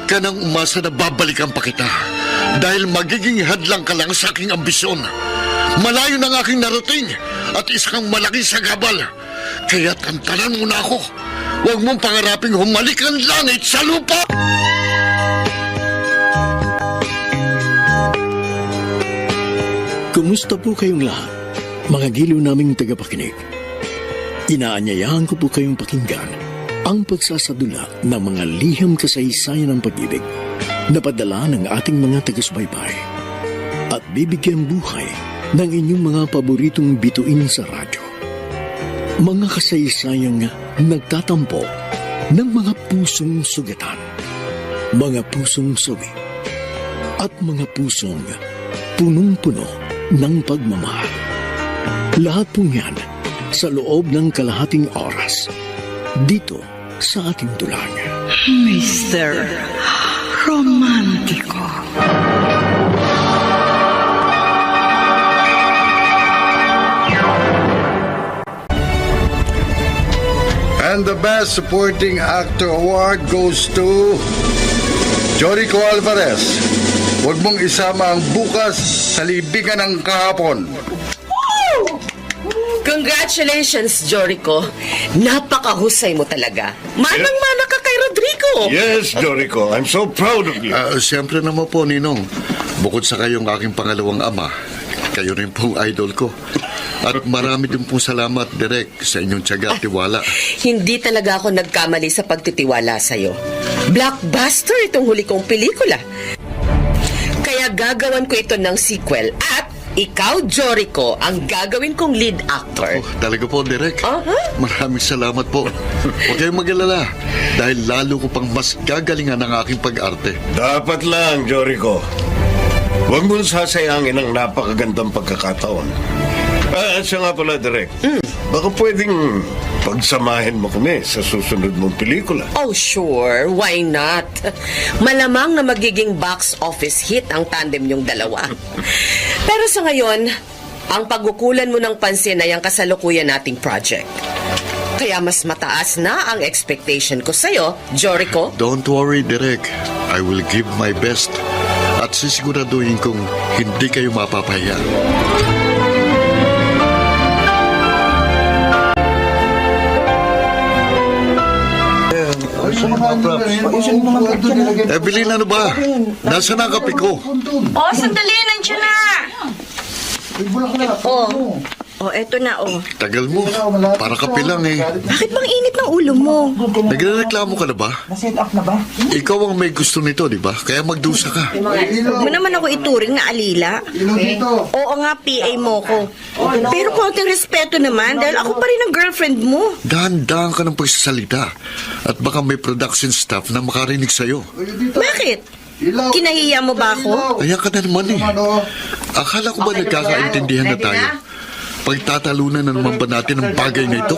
ka nang umasa na babalikan pa kita dahil magiging hadlang ka lang sa aking ambisyon. Malayo ng aking narating at isang malaki sa gabal. Kaya tantanan mo na ako. Huwag mong pangaraping humalik ang langit sa lupa! Kumusta po kayong lahat, mga giliw naming tagapakinig? Inaanyayahan ko po kayong pakinggan ang pagsasadula ng mga liham kasaysayan ng pag-ibig na padala ng ating mga taga-subaybay at bibigyan buhay ng inyong mga paboritong bituin sa radyo. Mga kasaysayang nagtatampo ng mga pusong sugatan, mga pusong sawi, at mga pusong punong-puno ng pagmamahal. Lahat pong yan sa loob ng kalahating oras dito sa ating dulang. Mr. Romántico. And the Best Supporting Actor Award goes to Jorico Alvarez. Huwag mong isama ang bukas sa libigan ng kahapon. Congratulations, Jorico. Napakahusay mo talaga. Manang-mana ka kay Rodrigo. Yes, Jorico. I'm so proud of you. Siyempre naman po, Ninong. Bukod sa kayong aking pangalawang ama, kayo rin pong idol ko. At marami din pong salamat, Direk, sa inyong tiyaga at tiwala. Hindi talaga ako nagkamali sa pagtitiwala sa'yo. Blockbuster itong huli kong pelikula. Kaya gagawan ko ito ng sequel at ikaw, Jorico, ang gagawin kong lead actor. Oh, talaga po, Direk. Uh-huh. Maraming salamat po. Huwag kayong mag-alala dahil lalo ko pang mas gagalingan ang aking pag-arte. Dapat lang, Jorico. Huwag mong sasayangin ang napakagandang pagkakataon. Siya nga pala, Direk. Baka pwedeng pagsamahin mo kami sa susunod mong pelikula. Oh, sure. Why not? Malamang na magiging box office hit ang tandem niyong dalawa. Pero sa ngayon, ang pagkukulan mo ng pansin ay ang kasalukuyan nating project. Kaya mas mataas na ang expectation ko sa'yo, Jorico. Don't worry, Direk. I will give my best. At sisiguraduhin kong hindi kayo mapapahiya. Evelyn, ano ba? Nasaan ang kape ko? Oh, sandali, nandiyan na. Oh, eto na, oh. Tagal mo. Para kape lang eh. Bakit bang init ng ulo mo? Nagrereklamo ka na ba? Na-set up na ba? Ikaw ang may gusto nito, di ba? Kaya magdusa ka. Huwag mo naman ako ituring na alila. Oo nga, PA mo ko. Pero konting respeto naman dahil ako pa rin ang girlfriend mo. Dahan-dahan ka ng pagsasalita. At baka may production staff na makarinig sa'yo. Bakit? Kinahiya mo ba ako? Kaya ka na naman eh. Akala ko ba nagkakaintindihan na tayo? Pagtatalunan na naman ba natin ang bagay na ito?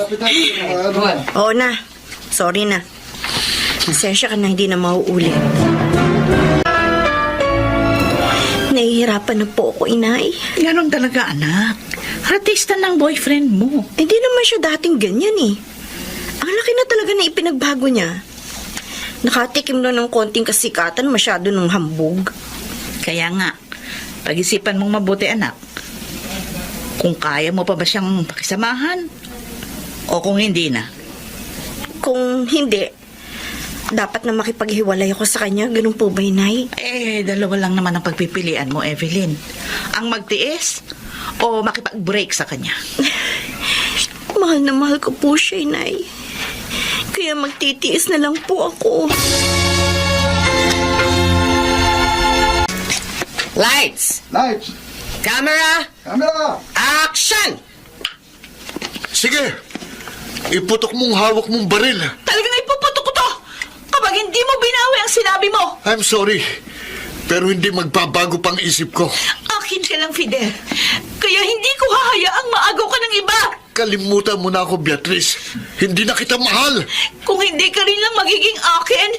Oo na. Sorry na. Pasensya ka na, hindi na mauulit. Nahihirapan na po ako, inay. Ganon talaga, anak. Artista ng boyfriend mo. Hindi naman siya dating ganyan eh. Ang laki na talaga na ipinagbago niya. Nakatikim na ng konting kasikatan, masyado ng hambog. Kaya nga, pag-isipan mong mabuti, anak. Kung kaya mo pa ba siyang pakisamahan? O kung hindi na? Kung hindi, dapat na makipaghiwalay ako sa kanya. Ganun po ba, inay? Dalawa lang naman ang pagpipilian mo, Evelyn. Ang magtiis o makipag-break sa kanya? Mahal na mahal ko po siya, inay. Kaya magtitiis na lang po ako. Lights! Lights! Camera! Camera! Action! Sige! Iputok mong hawak mong baril. Talagang ipuputok ko to! Kapag hindi mo binawi ang sinabi mo! I'm sorry. Pero hindi magbabago pang isip ko. Akin ka lang, Fidel. Kaya hindi ko hahayaang maagaw ka ng iba. Kalimutan mo na ako, Beatrice. Hindi na kita mahal. Kung hindi ka rin lang magiging akin,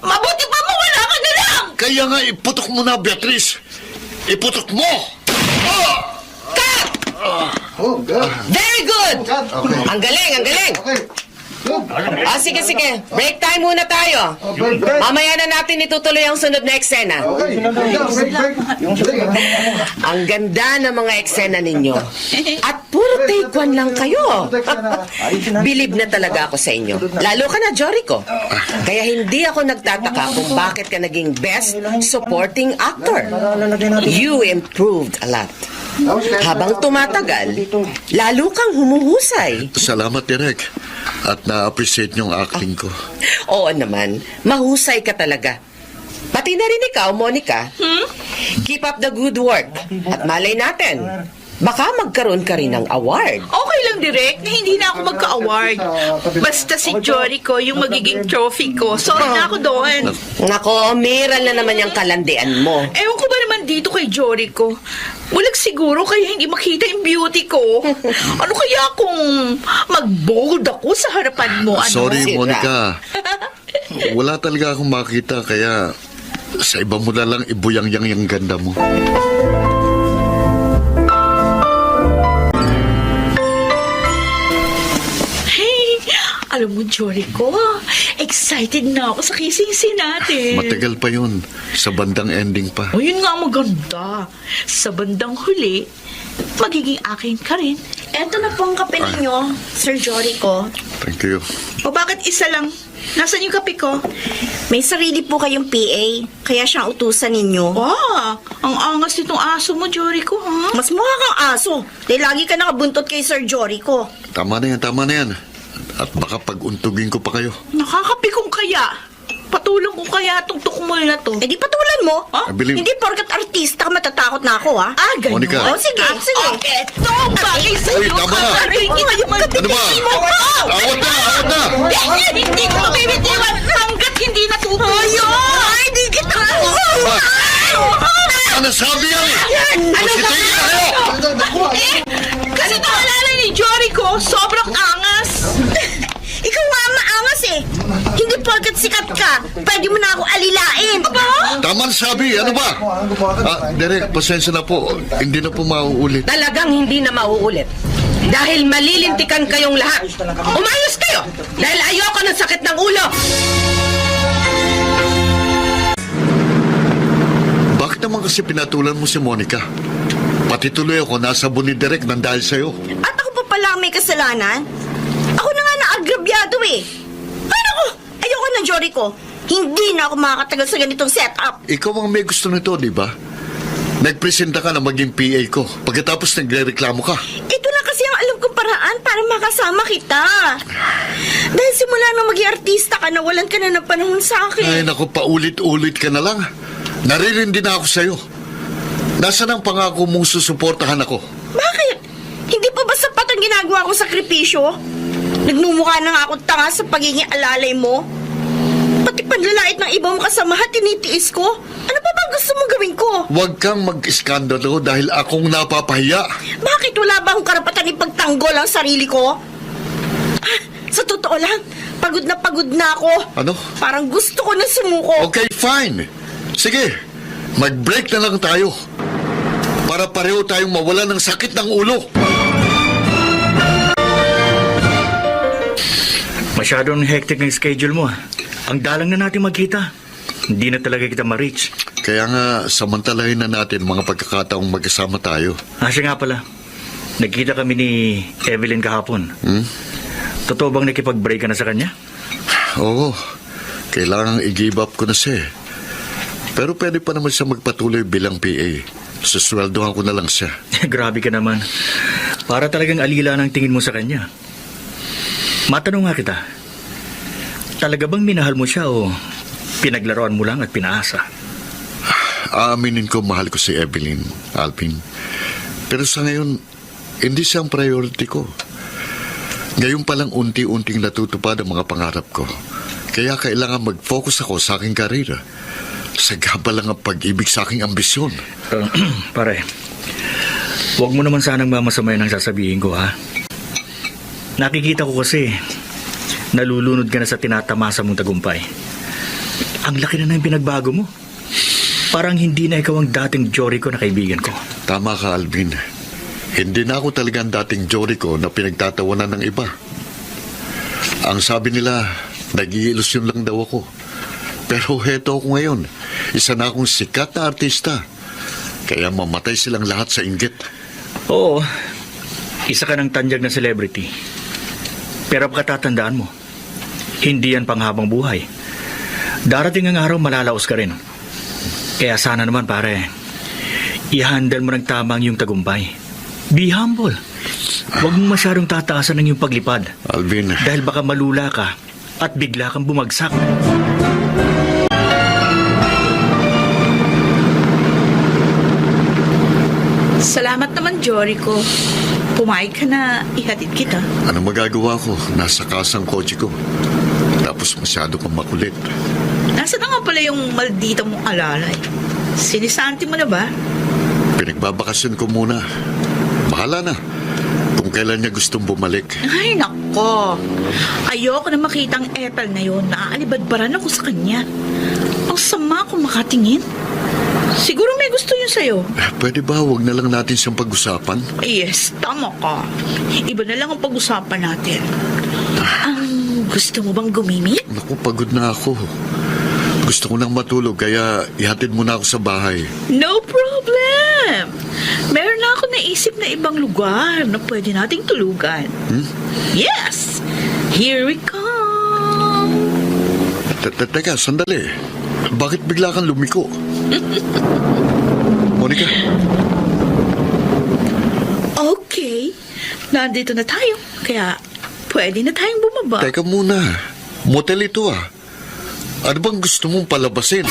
mabuti pa mawala ka na lang! Kaya nga iputok mo na, Beatrice. Iputok mo! Cut! Oh, God. Very good! God. Okay. Ang galing, ang galing! Okay. Sige. Break time muna tayo. Mamaya na natin itutuloy ang sunod na eksena. Ang ganda ng mga eksena ninyo. At puro take one lang kayo. Bilib na talaga ako sa inyo. Lalo ka na, Jorico. Kaya hindi ako nagtataka kung bakit ka naging best supporting actor. You improved a lot. Habang tumatagal, lalo kang humuhusay. Salamat, Direk. At na-appreciate niyong acting ko. Oo naman, mahusay ka talaga. Pati na rin ikaw, Monica. Keep up the good work. At malay natin, baka magkaroon ka rin ng award. Okay lang, Direk, na hindi na ako magka-award. Basta si Jorico yung magiging trophy ko. Sorry na ako doon. Nako, meron na naman yung kalandian mo. Ewan ko ba naman dito kay Jorico? Walang siguro kaya hindi makita yung beauty ko. Ano kaya kung mag-bold ako sa harapan mo? Ano? Sorry, Sira. Monica. Wala talaga akong makita, kaya sa iba mo na lang ibuyang-yang yung ganda mo. Hey, alam mo, Jorico, excited na ako sa kissing scene natin. Matagal pa yun. Sa bandang ending pa. O yun nga maganda. Sa bandang huli, magiging akin ka rin. Eto na po ang kape ninyo, Sir Jorico. Thank you. O bakit isa lang? Nasaan yung kape ko? May sarili po kayong PA, kaya siya ang utusan ninyo. Ang angas nitong aso mo, Jorico, ha? Mas mukha kang aso, dahil lagi ka nakabuntot kay Sir Jorico. Tama na yan. At baka pag-untugin ko pa kayo. Nakakapikong kaya. Patulong ko kaya itong tukmol na to. Eh di patulan mo. I believe- Hindi porkat artista ka matatakot na ako, ha? Ganun. Monica. Oh, sige. Okay, ito ang bagay sa'yo. Uy, tama na. Ano ba? Awat na! Hindi ko mabibitiwan hanggat hindi natutuyo. Ay, di kita. Ano sabi yan eh? Positigil na kayo! Kasi naalala ni Jorico, sobrang angas. Ikaw nga ang maangas eh. Hindi porkat sikat ka, pwede mo na ako alilain. Tama na sabi, ano ba? Derek, pasensya na po. Hindi na po mauulit. Talagang hindi na mauulit. Dahil malilintikan kayong lahat. Umayos kayo! Dahil ayoko ng sakit ng ulo! Bakit naman kasi pinatulan mo si Monica? Pati tuloy ako nasa ni Derek nang dahil sa'yo. At ako pa pala ang may kasalanan? Ako na nga naagrabyado eh. Ay naku, ayoko na Jorico. Hindi na ako makakatagal sa ganitong setup. Ikaw ang may gusto nito, di ba? Nagpresenta ka na maging PA ko. Pagkatapos nagre-reklamo ka. Ito na kasi ang alam kong paraan para makasama kita. Dahil simula nang maging artista ka, nawalan ka na ng panahon sa Ay, akin. naku, paulit-ulit ka na lang. Naririndi na ako sa'yo. Nasaan ang pangako mong susuportahan ako? Bakit? Hindi pa ba sapat ang ginagawa kong sakripisyo? Nagmumukha na nga akong tanga sa pagiging alalay mo. Pati panlalait ng ibang kasamahan tinitiis ko. Ano pa ba gusto mong gawin ko? Huwag kang mag-iskandalo dahil akong napapahiya. Bakit wala ba akong karapatan ipagtanggol ang sarili ko? Sa totoo lang, pagod na ako. Ano? Parang gusto ko na sumuko. Okay, fine. Sige, mag-break na lang tayo. Para pareho tayong mawala ng sakit ng ulo. Masyadong hectic ng schedule mo. Ang dalang na natin magkita. Hindi na talaga kita ma-reach. Kaya nga, samantalahin na natin mga pagkakataong magkasama tayo. Siya nga pala. Nagkita kami ni Evelyn kahapon. Totoo bang nakipag-break ka na sa kanya? Oo, kailangang i-give up ko na siya. Pero pwede pa naman siya magpatuloy bilang PA. Susweldohan ko na lang siya. Grabe ka naman. Para talagang alila ng tingin mo sa kanya. Matanong nga kita. Talaga bang minahal mo siya o pinaglaruan mo lang at pinaasa? Aaminin ko mahal ko si Evelyn, Alvin. Pero sa ngayon, hindi siya ang priority ko. Ngayon palang unti-unting natutupad ang mga pangarap ko. Kaya kailangan mag-focus ako sa aking karera. Sagaba lang ang pag-ibig sa aking ambisyon. Pare, huwag mo naman sanang mamasamayan ang sasabihin ko, ha? Nakikita ko kasi, nalulunod ka na sa tinatamasa mong tagumpay. Ang laki na ng pinagbago mo. Parang hindi na ikaw ang dating Jorico na kaibigan ko. Tama ka, Alvin. Hindi na ako talaga ang dating Jorico na pinagtatawanan ng iba. Ang sabi nila, nag-iilusyon lang daw ako. Pero heto ako ngayon. Isa na akong sikat na artista. Kaya mamatay silang lahat sa inggit. Oo, isa ka ng tanjag na celebrity. Pero pagkatatandaan mo, hindi yan panghabang buhay. Darating ang araw, malalaos ka rin. Kaya sana naman pare, i-handle mo ng tamang yung tagumpay. Be humble. Huwag mong masyadong tataasan ng iyong paglipad. Alvin, Dahil baka malula ka at bigla kang bumagsak. Salamat naman, Jorico. Pumayag ka na ihatid kita. ano magagawa ko? Nasa kasang kotse ko. Tapos masyado kang makulit. Nasaan na nga pala yung maldita mong alalay? Sinisanti mo na ba? Pinagbabakasyon ko muna. Bahala na. Kung kailan niya gustong bumalik. Ay, nako. Ayoko na makita ang Ethel na yun. Naaalibadbaran ako sa kanya. Ang sama kung makatingin. Siguro may gusto yun sa'yo. Pwede ba huwag na lang natin siyang pag-usapan? Yes, tama ka. Iba na lang ang pag-usapan natin. Ang gusto mo bang gumimik? Naku, pagod na ako. Gusto ko nang matulog, kaya ihatid mo na ako sa bahay. No problem. Meron na ako naisip na ibang lugar na pwede nating tulugan. Yes! Here we come. Teka, sandali. Bakit bigla kang lumiko? Monica, Okay. Nandito na tayo. Kaya pwede na tayong bumaba. teka muna. Motel ito ah. Ano bang gusto mong palabasin?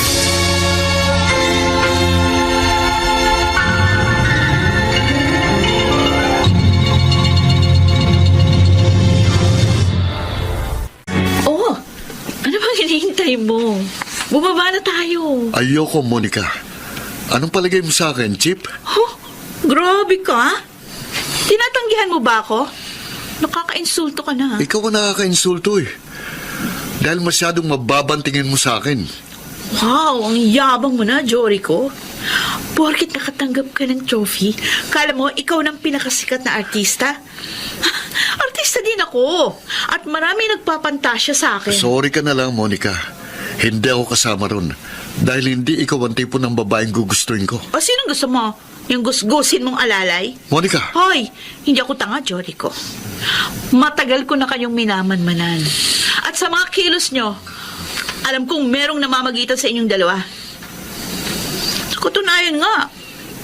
Oh, ano bang hinihintay mo? Bumaba na tayo. Ayoko, Monica. Anong palagay mo sa akin, Chip? Huh? Grabe ka? Tinatanggihan mo ba ako? Nakaka-insulto ka na. Ikaw ang nakaka-insulto eh. Dahil masyadong mababantingin mo sa akin. Wow, ang yabang mo na, Jorico. Porkit nakatanggap ka ng trophy, kala mo ikaw ng pinakasikat na artista? Artista din ako. At marami nagpapantasya sa akin. Sorry ka na lang, Monica. Hindi ako kasama ron. Dahil hindi ikaw ang tipo ng babaeng gugustuhin ko. O sinong gusto mo? Yung gusgusin mong alalay? Monica! Hoy, hindi ako tanga, Jorico. Matagal ko na kayong minamanmanan. At sa mga kilos nyo, alam kong merong namamagitan sa inyong dalawa. Sa katunayan nga,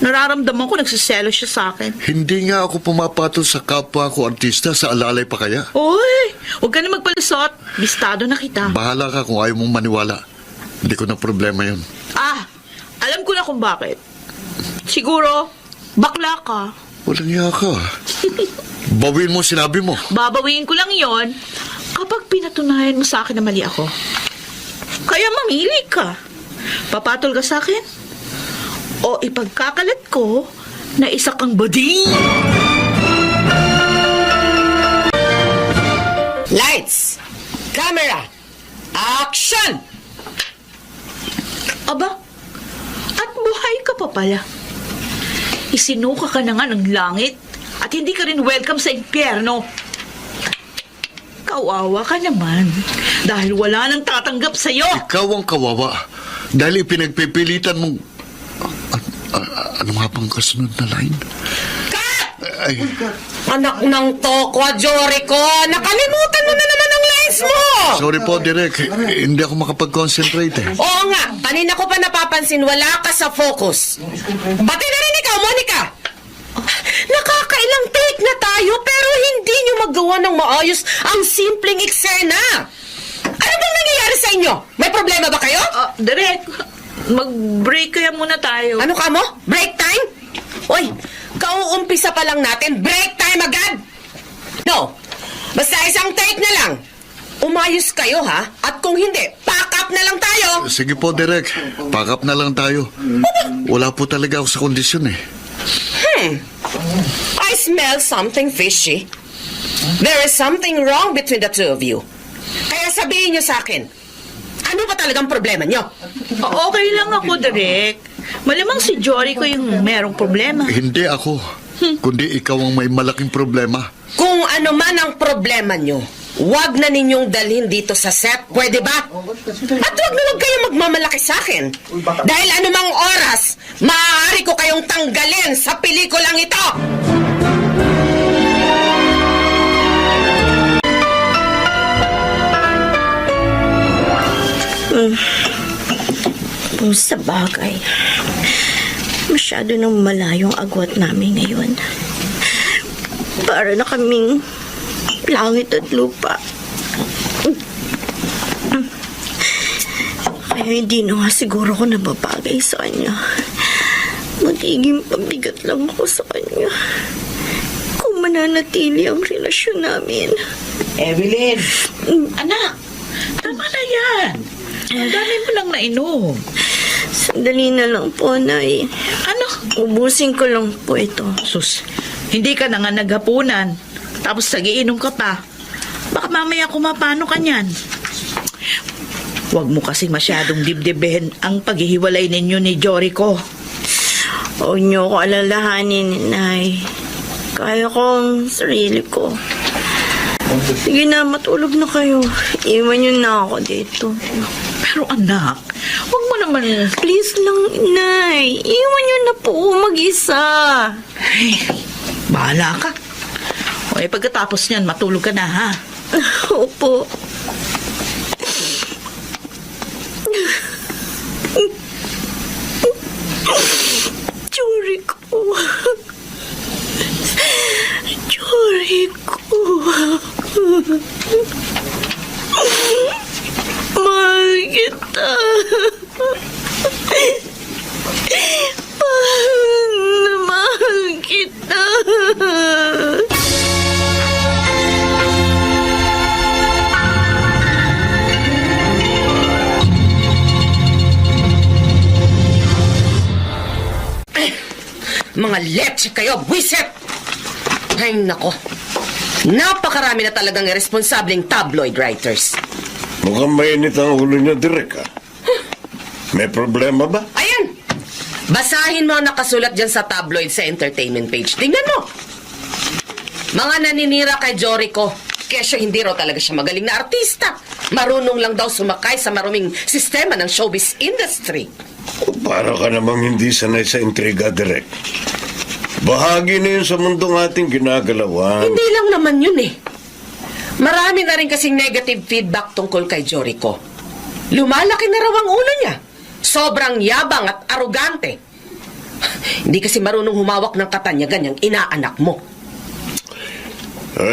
nararamdaman ko nagsiselo siya sa akin. Hindi nga ako pumapatol sa kapwa ko artista, sa alalay pa kaya. Uy, huwag ka na magpalusot. Bistado na kita. Bahala ka kung ayaw mong maniwala. Hindi ko na problema yun. Alam ko na kung bakit. Siguro, bakla ka. Walang iya ka. Bawin mo sinabi mo. Babawiin ko lang yon kapag pinatunayan mo sa akin na mali ako. Kaya mamili ka. Papatol ka sa akin? O ipagkakalat ko na isa kang bading? Lights! Camera! Action! Aba, at buhay ka pa pala. Isinuka ka na nga ng langit at hindi ka rin welcome sa impyerno. Kawawa ka naman dahil wala nang tatanggap sa'yo. Ikaw ang kawawa. Dahil ipinagpipilitan mong... ano nga bang kasunod na line? Ay, Anak ng tokwa, Jorico! Nakalimutan mo na naman ang lines mo! sorry po, Direk. Hindi ako makapag-concentrate eh. Oo nga, kanina ko pa napapansin wala ka sa focus. Pati na rin ikaw, Monica! Nakakailang take na tayo pero hindi nyo magawa ng maayos ang simpleng eksena. Ano bang nangyayari sa inyo? May problema ba kayo? Direk, mag-break kaya muna tayo. Ano ka mo? Break time? Uy, kauumpisa pa lang natin, break time agad! No, basta isang take na lang. Umayos kayo ha? At kung hindi, pack up na lang tayo! Sige po, Direk. Pack up na lang tayo. Wala po talaga ako sa kondisyon eh. I smell something fishy. There is something wrong between the two of you. Kaya sabihin nyo sa akin, ano ba talagang problema nyo? Okay lang ako, Direk. Malamang si Jory ko yung merong problema. Hindi ako. Kundi ikaw ang may malaking problema. Kung ano man ang problema nyo, Huwag na ninyong dalhin dito sa set, pwede ba? At huwag na huwag kayong magmamalaki sa akin. Dahil anumang oras, maaari ko kayong tanggalin sa pelikulang ito! Kung sa bagay, masyado nang malayong agwat namin ngayon. Para na kaming langit at lupa. Kaya hindi na nga siguro ako nababagay sa kanya. Magiging pabigat lang ako sa kanya. Kung mananatili ang relasyon namin. Evelyn, anak, tama na yan. Ang dami mo lang nainom. Sandali na lang po, Nay. Ano? Ubusin ko lang po ito. Sus, hindi ka na nga naghapunan. Tapos nagiinom ka pa. Baka mamaya kumapano ka niyan. Huwag mo kasi masyadong dibdibihin ang paghihiwalay ninyo ni Jorico. Huwag niyo ko alalahanin, Nay. Kaya ko ang sarili ko. Sige na, matulog na kayo. Iwan niyo na ako dito. Pero anak, huwag mo naman... Please lang, Nay. Iwan niyo na po mag-isa. Ay, bahala ka. O pagkatapos niyan, matulog ka na, ha? Opo. Jorico. Jorico. Mahal kita. Mahal kita. Mga leche kayo, buwisit! Ay, nako. Napakarami na talagang irresponsableng tabloid writers. Mukhang mainit ang ulo niya, Direk, ha? May problema ba? Ayan! Basahin mo ang nakasulat dyan sa tabloid sa entertainment page. Tingnan mo! Mga naninira kay Jorico. Kesyo hindi raw talaga siya magaling na artista. Marunong lang daw sumakay sa maruming sistema ng showbiz industry. O, para ka namang hindi sanay sa intriga, Direk. Bahagi na yun sa mundong ating ginagalawan. Hindi lang naman yun eh. Marami na rin kasing negative feedback tungkol kay Jorico. Lumalaki na raw ang ulo niya. Sobrang yabang at arugante. Hindi kasi marunong humawak ng katanyagan yung inaanak mo.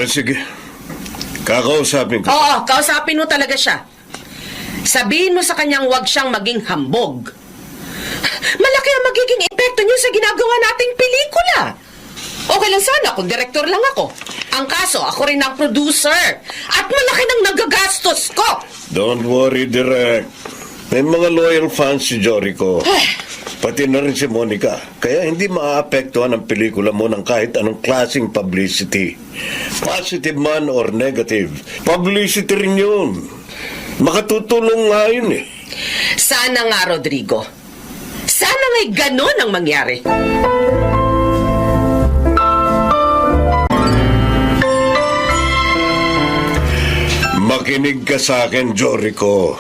Sige. Kakausapin ka. Oo, kausapin mo talaga siya. Sabihin mo sa kanyang huwag siyang maging hambog. Malaki ang magiging epekto niyo sa ginagawa nating pelikula. Okay lang sana kung direktor lang ako. Ang kaso, ako rin ang producer. At malaki nang nagagastos ko. Don't worry, Direk. May mga loyal fans si Jorico. Pati na rin si Monica. Kaya hindi maaapektuhan ang pelikula mo ng kahit anong klaseng publicity. Positive man or negative. Publicity rin yun. Makatutulong nga yun eh. Sana nga, Rodrigo. Sana nga'y ganon ang mangyari. Makinig ka sa akin, Jorico.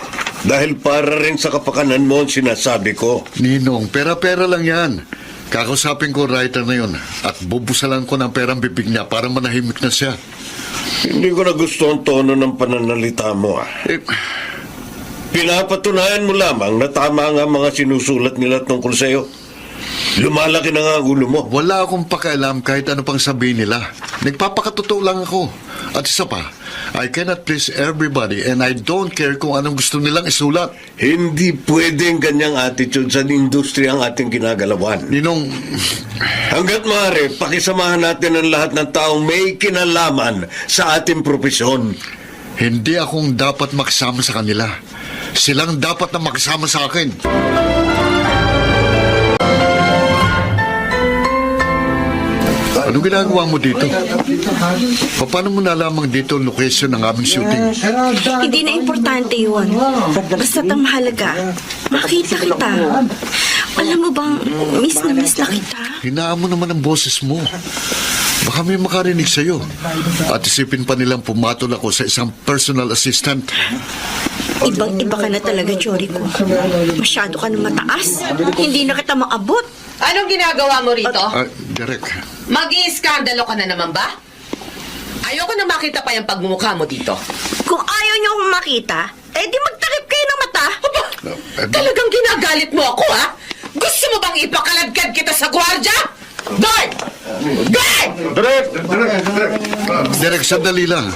Dahil para rin sa kapakanan mo ang sinasabi ko. Ninong, pera-pera lang yan. Kakausapin ko writer na yun at bubusalan ko ng perang bibig niya para manahimik na siya. Hindi ko na gusto ang tono ng pananalita mo. Pinapatunayan mo lamang na tama nga mga sinusulat nila tungkol sa'yo. Lumalaki na nga ang ulo mo. Wala akong pakialam kahit ano pang sabihin nila. Nagpapakatotoo lang ako. At isa pa, I cannot please everybody and I don't care kung anong gusto nilang isulat. Hindi pwedeng ganyang attitude sa industriya ang ating ginagalawan. Ninong, Hanggat maaari, pakisamahan natin ang lahat ng taong may kinalaman sa ating propesyon. hindi akong dapat makisama sa kanila. Silang dapat na makisama sa akin. Ano ginagawa mo dito? Paano mo nalamang dito ang location ng aming shooting? Hindi na importante yun. Basta't ang mahalaga, makita kita. Alam mo bang, miss na kita? Hinaan mo naman ang boses mo. Baka may makarinig sa'yo. At isipin pa nilang pumatol ako sa isang personal assistant. Ibang-iba ka na talaga, Jorico. Masyado ka na mataas. Hindi na kita maabot. Anong ginagawa mo rito? Direk, Mag-iiskandalo ka na naman ba? Ayoko na makita pa yung pagmumukha mo dito. Kung ayaw niyo akong makita, di magtakip kayo ng mata. Talagang ginagalit mo ako, ha? Gusto mo bang ipakaladkad kita sa gwardya? Guard! Guard! Direk, sandali lang.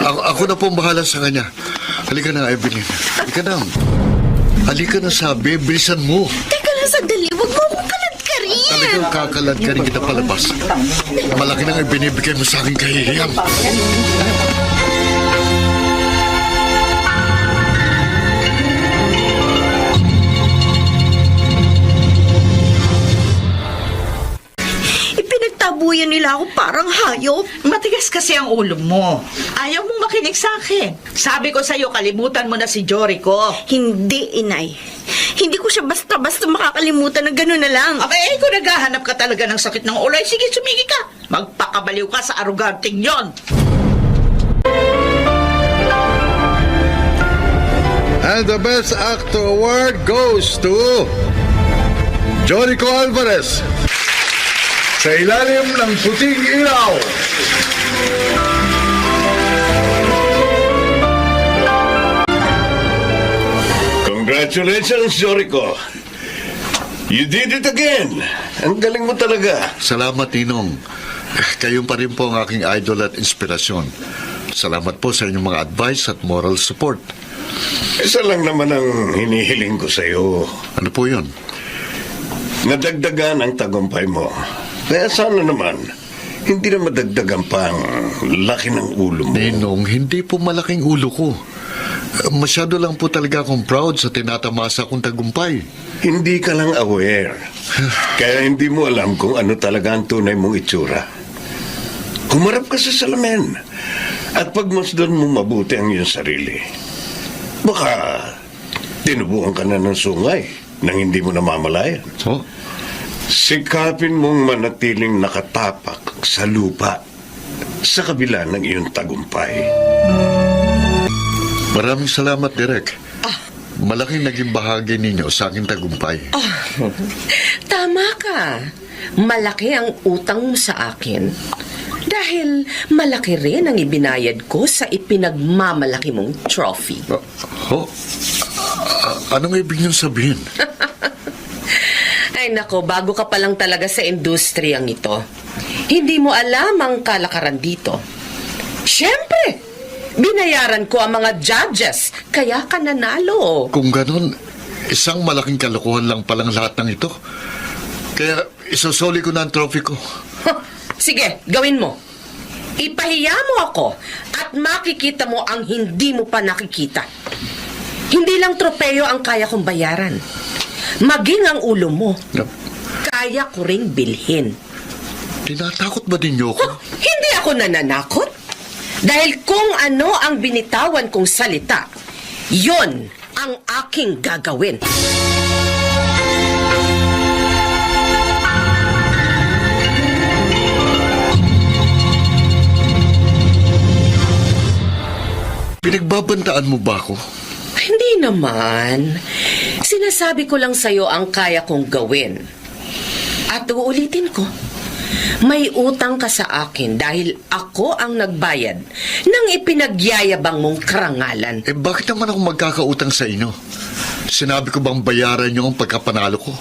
Ako na pong bahala sa kanya. Halika na, Evelyn. Halika na. Halika na, sabi. Bilisan mo. Teka lang, sandali. Huwag mo akong kaladkarin. Talagang kakalad ka rin kita palabas. Malaki nang ibinibigay mo sa aking kahihiyan. Ipinagtabuyan nila ako parang hayop. Matigas kasi ang ulo mo. Ayaw mong makinig sa akin. Sabi ko sa'yo, kalimutan mo na si Jorico. Hindi, inay. Hindi ko siya basta-basta makakalimutan na gano'n na lang. Okay, kung naghahanap ka talaga ng sakit ng ulo, sige, sumigi ka. Magpakabaliw ka sa aroganting yon. And the Best Actor Award goes to Jorico Alvarez sa Ilalim ng Puting Ilaw. Congratulations, Jorico. You did it again. Ang galing mo talaga. Salamat, Ninong. Kayong pa rin po ang aking idol at inspirasyon. Salamat po sa inyong mga advice at moral support. Isa lang naman ang hinihiling ko sa'yo. Ano po yun? Nadagdagan ang tagumpay mo. Kaya sana naman, hindi na madagdagan pa ang laki ng ulo mo. Ninong, hindi po malaking ulo ko. Masyado lang po talaga akong proud sa tinatamasa kong tagumpay. Hindi ka lang aware. Kaya hindi mo alam kung ano talaga ang tunay mong itsura. Humarap ka sa salamin at pagmasdan mo mabuti ang iyong sarili. Baka tinubuan ka na ng sungay nang hindi mo namamalayan. Oh, Sikapin mong manatiling nakatapak sa lupa sa kabila ng iyong tagumpay. maraming salamat, Direk. Malaking naging bahagi ninyo sa aking tagumpay. Tama ka. Malaki ang utang mo sa akin. Dahil malaki rin ang ibinayad ko sa ipinagmamalaki mong trophy. Anong ibig niyong sabihin? Ay nako, bago ka pa lang talaga sa industriyang ito. Hindi mo alam ang kalakaran dito. Siyempre, binayaran ko ang mga judges, kaya ka nanalo. Kung ganon, isang malaking kalokohan lang palang lahat ng ito. Kaya isusoli ko na ang trophy ko. Sige, gawin mo. Ipahiya mo ako at makikita mo ang hindi mo pa nakikita. Hindi lang tropeyo ang kaya kong bayaran. Maging ang ulo mo. Kaya ko ring bilhin. Tinatakot ba din niyo ako? Hindi ako nananakot. Dahil kung ano ang binitawan kong salita, yon ang aking gagawin. Pinagbabantaan mo ba ako? Hindi naman. Sinasabi ko lang sa'yo ang kaya kong gawin. At uulitin ko, may utang ka sa akin dahil ako ang nagbayad ng ipinagyayabang mong karangalan. Bakit naman ako magkakautang sa inyo? Sinabi ko bang bayaran niyo ang pagkapanalo ko?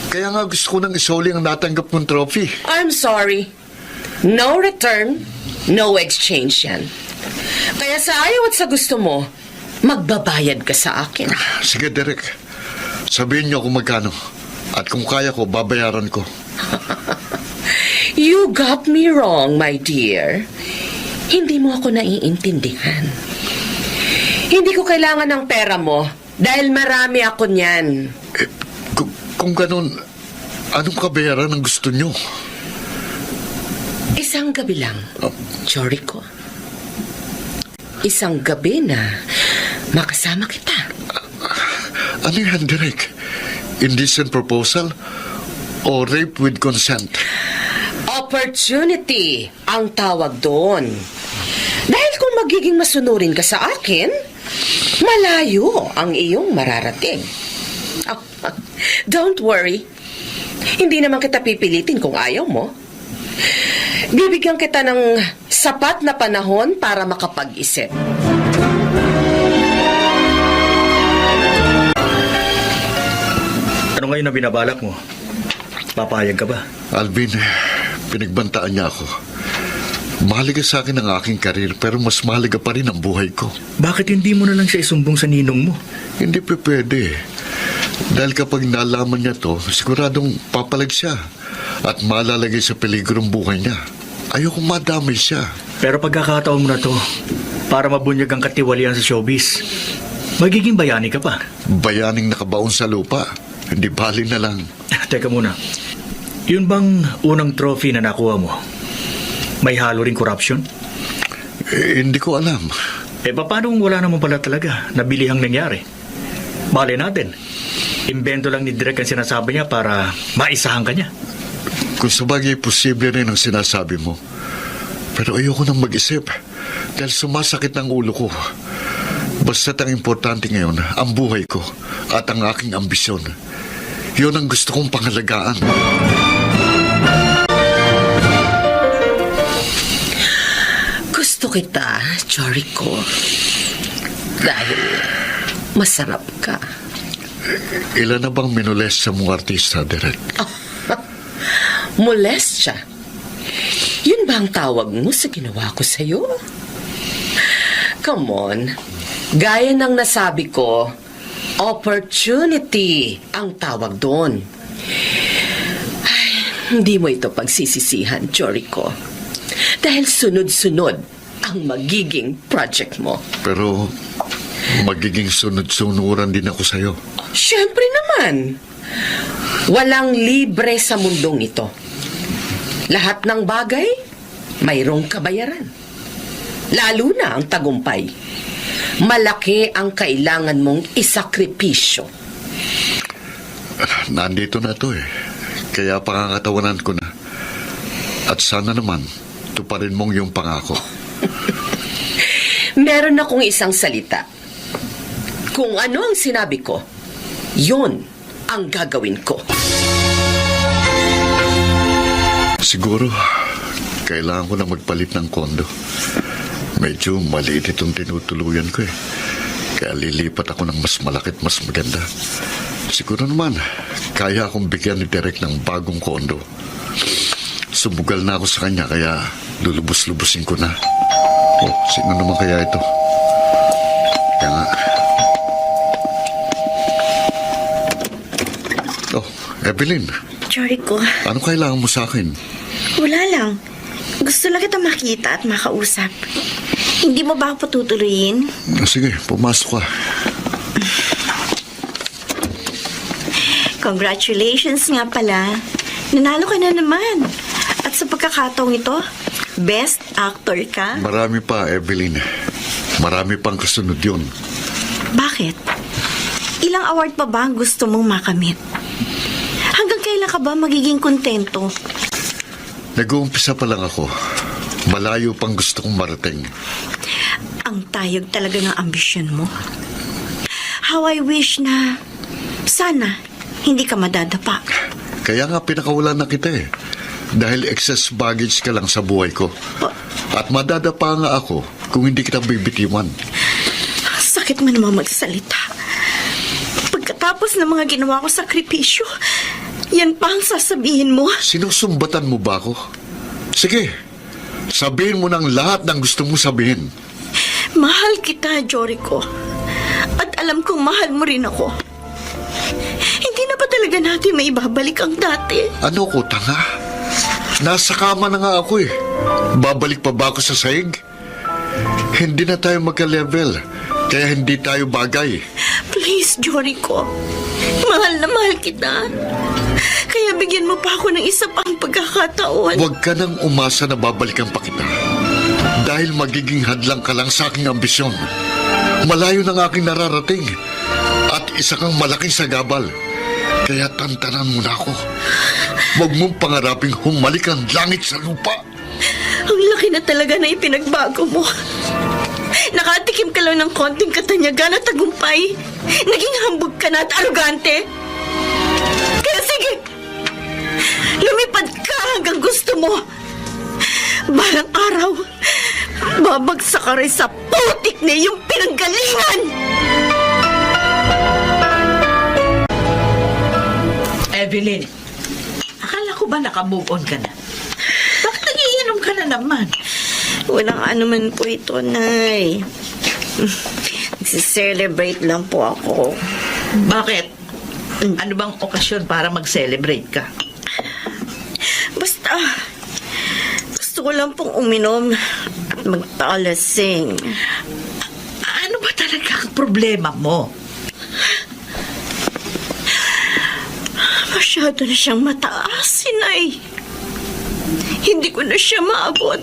Kaya nga gusto ko nang isoli ang natanggap kong trophy. I'm sorry. No return, no exchange yan. Kaya sa ayaw at sa gusto mo, magbabayad ka sa akin. Sige, Derek. Sabihin niyo kung magkano. At kung kaya ko, babayaran ko. You got me wrong, my dear. Hindi mo ako naiintindihan. Hindi ko kailangan ng pera mo dahil marami ako niyan. Kung ganun, anong kabayaran ang gusto niyo? Isang gabi lang, Jorico. Isang gabi na makasama kita. Ano yan, Derek? Indecent proposal o rape with consent? Opportunity ang tawag doon. Dahil kung magiging masunurin ka sa akin, malayo ang iyong mararating. Oh, don't worry. Hindi naman kita pipilitin kung ayaw mo. Bibigyan kita ng sapat na panahon para makapag-isip. Ano ngayon na binabalak mo? Papayag ka ba? Alvin, pinagbantaan niya ako. Mahalaga sa akin ang aking karir pero mas mahalaga pa rin ang buhay ko. Bakit hindi mo na lang siya isumbong sa ninong mo? Hindi pa pwede. Dahil kapag nalaman niya to, siguradong papalag siya at malalagay sa peligro ang buhay niya. Ayokong madamay siya. Pero pagkakataon mo na to, para mabunyag ang katiwalian sa showbiz, magiging bayani ka pa. Bayaning nakabaon sa lupa. Hindi bali na lang. Teka muna, yun bang unang trophy na nakuha mo? May halo ring corruption? Hindi ko alam. Paano kung wala naman pala talaga nabilihang nangyari? Bale natin, imbento lang ni Direk ang sinasabi niya para maisahan ka niya. Kung sabagay, posible rin ang sinasabi mo. Pero ayoko nang mag-isip dahil sumasakit ng ulo ko. Basta't ang importante ngayon, ang buhay ko at ang aking ambisyon. Yun ang gusto kong pangalagaan. Gusto kita, Joricho. Dahil masarap ka. Ilan na bang minules sa mga artista, Derek? Molestya. Yun ba ang tawag mo sa ginawa ko sa'yo? Come on. Gaya ng nasabi ko, opportunity ang tawag doon. Ay, hindi mo ito pagsisisihan, Joricho. Dahil sunod-sunod ang magiging project mo. Pero magiging sunod-sunuran din ako sa'yo. Siyempre naman. Walang libre sa mundong ito. Lahat ng bagay, mayroong kabayaran. Lalo na ang tagumpay. Malaki ang kailangan mong isakripisyo. Nandito na to eh. Kaya pangangatawanan ko na. At sana naman, tuparin mong yung pangako. Meron akong isang salita. Kung ano ang sinabi ko, yun ang gagawin ko. Siguro, kailangan ko na magpalit ng kondo. Medyo maliit itong tinutuluyan ko eh. Kaya lilipat ako ng mas malaki at mas maganda. Siguro naman, kaya akong bigyan ni Derek ng bagong kondo. Sumugal na ako sa kanya kaya lulubos-lubusin ko na. Oh, sino naman kaya ito? Kaya nga. Oh, Evelyn. Joricho, Ano kailangan mo sa akin? wala lang. Gusto lang kita makita at makausap. Hindi mo ba ako patutuloyin? Sige, pumasok ka. Congratulations nga pala. Nanalo ka na naman. At sa pagkakataong ito, best actor ka. Marami pa, Evelyn. Marami pang kasunod yun. Bakit? Ilang award pa ba ang gusto mong makamit? Hanggang kailan ka ba magiging kontento? Nag-uumpisa pa lang ako. Malayo pang gusto kong marating. Ang tayog talaga ng ambisyon mo. How I wish na sana hindi ka madadapa. Kaya nga pinakawalan na kita eh. Dahil excess baggage ka lang sa buhay ko. At madadapa nga ako kung hindi kita bibitiwan. Sakit mo naman magsalita. Pagkatapos ng mga ginawa ko sakripisyo, yan pa ang sasabihin mo. Sinusumbatan mo ba ako? Sige, sabihin mo ng lahat ng gusto mo sabihin. Mahal kita, Joricho. At alam kong mahal mo rin ako. Hindi na ba talaga natin maibabalik ang dati? Ano ko, tanga? Nasa kama na nga ako eh. Babalik pa ba ako sa sahig? Hindi na tayo magka-level. Kaya hindi tayo bagay. Please, Joricho. Mahal na mahal kita. Kaya bigyan mo pa ako ng isa pang pagkakataon. Huwag ka nang umasa na babalikan pa kita. Dahil magiging hadlang ka lang sa aking ambisyon. Malayo ng aking nararating. At isa kang malaking sagabal. Kaya tantanan mo na ako. Huwag mong pangaraping humalik ang langit sa lupa. Ang laki na talaga na ipinagbago mo. Nakatikim ka lang ng konting katanyagan at tagumpay. Naging hambog ka na at arugante. Kaya sige, lumipad ka hanggang gusto mo. Balang araw, babagsak ka rin sa putik na iyong pinanggalingan. Evelyn, akala ko ba nakamove on ka na? Bakit nagiinom ka na naman? Walang anuman po ito, Nay. Nagsi-celebrate lang po ako. Bakit? Ano bang okasyon para mag-celebrate ka? Basta, gusto ko lang pong uminom at magpalasing. Ano ba talaga ang problema mo? Masyado na siyang mataas, Sinay. Hindi ko na siya maabot.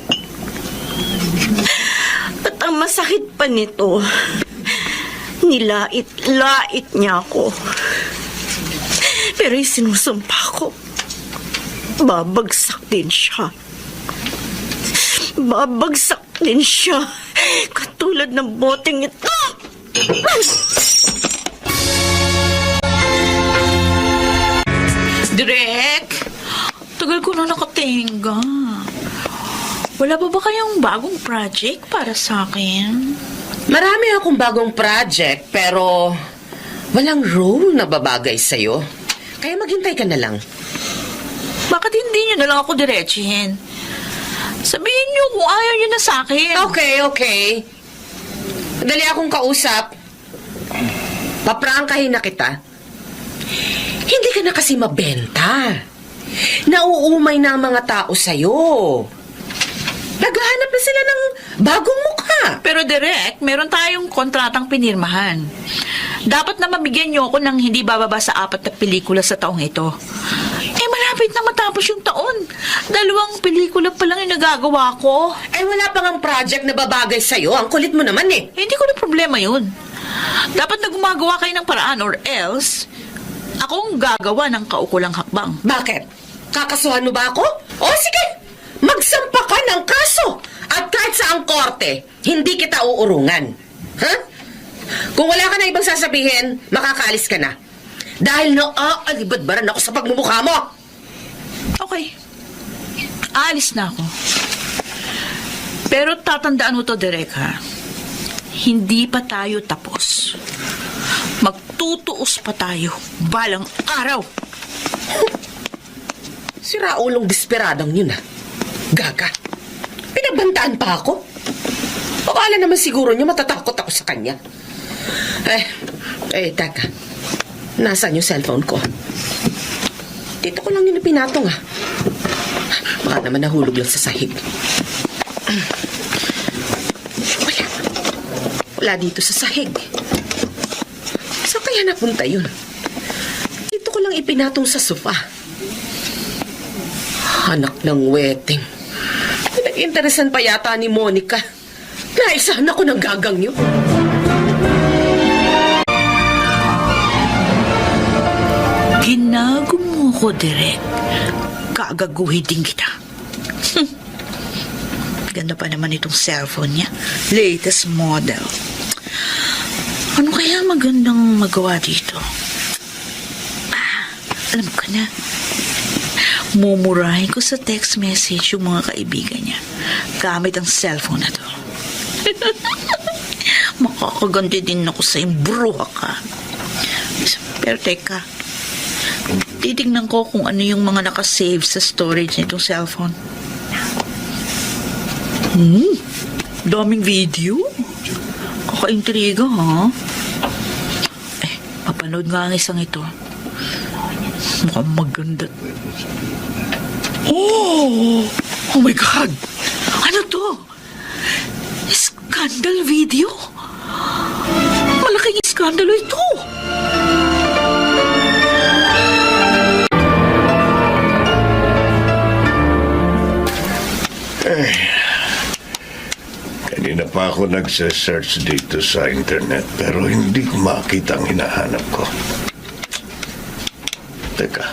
At ang masakit pa nito, nilait-lait niya ako. Pero isinusumpa ko, babagsak din siya. Babagsak din siya. Katulad ng boteng ito. Direk! Tagal ko na nakatingga. Wala pa ba kayong bagong project para sa akin? Marami akong bagong project, pero walang role na babagay sa'yo. Kaya maghintay ka na lang. Bakit hindi nyo na lang ako diretsuhin? Sabihin nyo kung ayaw nyo na sa akin. Okay. Dali akong kausap. Paprangkahin na kita. Hindi ka na kasi mabenta. Nauumay na ang mga tao sa'yo. Naghahanap na sila ng bagong mukha. Pero Direk, meron tayong kontratang pinirmahan. Dapat na mabigyan nyo ako ng hindi bababa sa 4 na pelikula sa taong ito. Malapit na matapos yung taon. 2 pelikula pa lang yung nagagawa ko. Wala pang ang project na babagay sa'yo. Ang kulit mo naman eh. Hindi ko na problema yun. Dapat na gumagawa kayo ng paraan or else, akong gagawa ng kaukulang hakbang. Bakit? Kakasuhan mo ba ako? O sige, magsampa ka ng kaso. At kahit sa ang korte, hindi kita uurungan. Ha? Kung wala ka na ibang sasabihin, makakaalis ka na. Dahil naaalibadbaran ako sa pagmumukha mo. Okay. Aalis na ako. Pero tatandaan mo to, Direk, ha? Hindi pa tayo tapos. Magtutuos pa tayo balang araw. Si Raulong desperadang yun, ha? Gaga. Pinabantaan pa ako. Akala naman siguro niya matatakot ako sa kanya. Teka. Nasaan yung cellphone ko? Dito ko lang yun pinatong, ha? Baka naman nahulog lang sa sahig. Wala dito sa sahig. Saan kaya napunta yun? Dito ko lang ipinatong sa sofa. Anak ng wedding. Pinag-interesan pa yata ni Monica. Naisahan ako ng gagang yun. Ginago mo ko, Direk. Kagaguhin din kita. Ganda pa naman itong cellphone niya. Latest model. Ano kaya magandang magawa dito? Alam ko na. Mumurahin ko sa text message yung mga kaibigan niya gamit ang cellphone na to. Makakaganti din ako sa bruha ka. Pero teka, titignan ko kung ano yung mga nakasave sa storage nitong cellphone. Daming video. Kaka-intriga, ha? Papanood nga ang isang ito. Mukhang maganda. Oh my God! Ano to? Scandal video? Malaking iskandalo ito! Kanina pa ako nagse-search dito sa internet pero hindi ko makita ang hinahanap ko. Teka.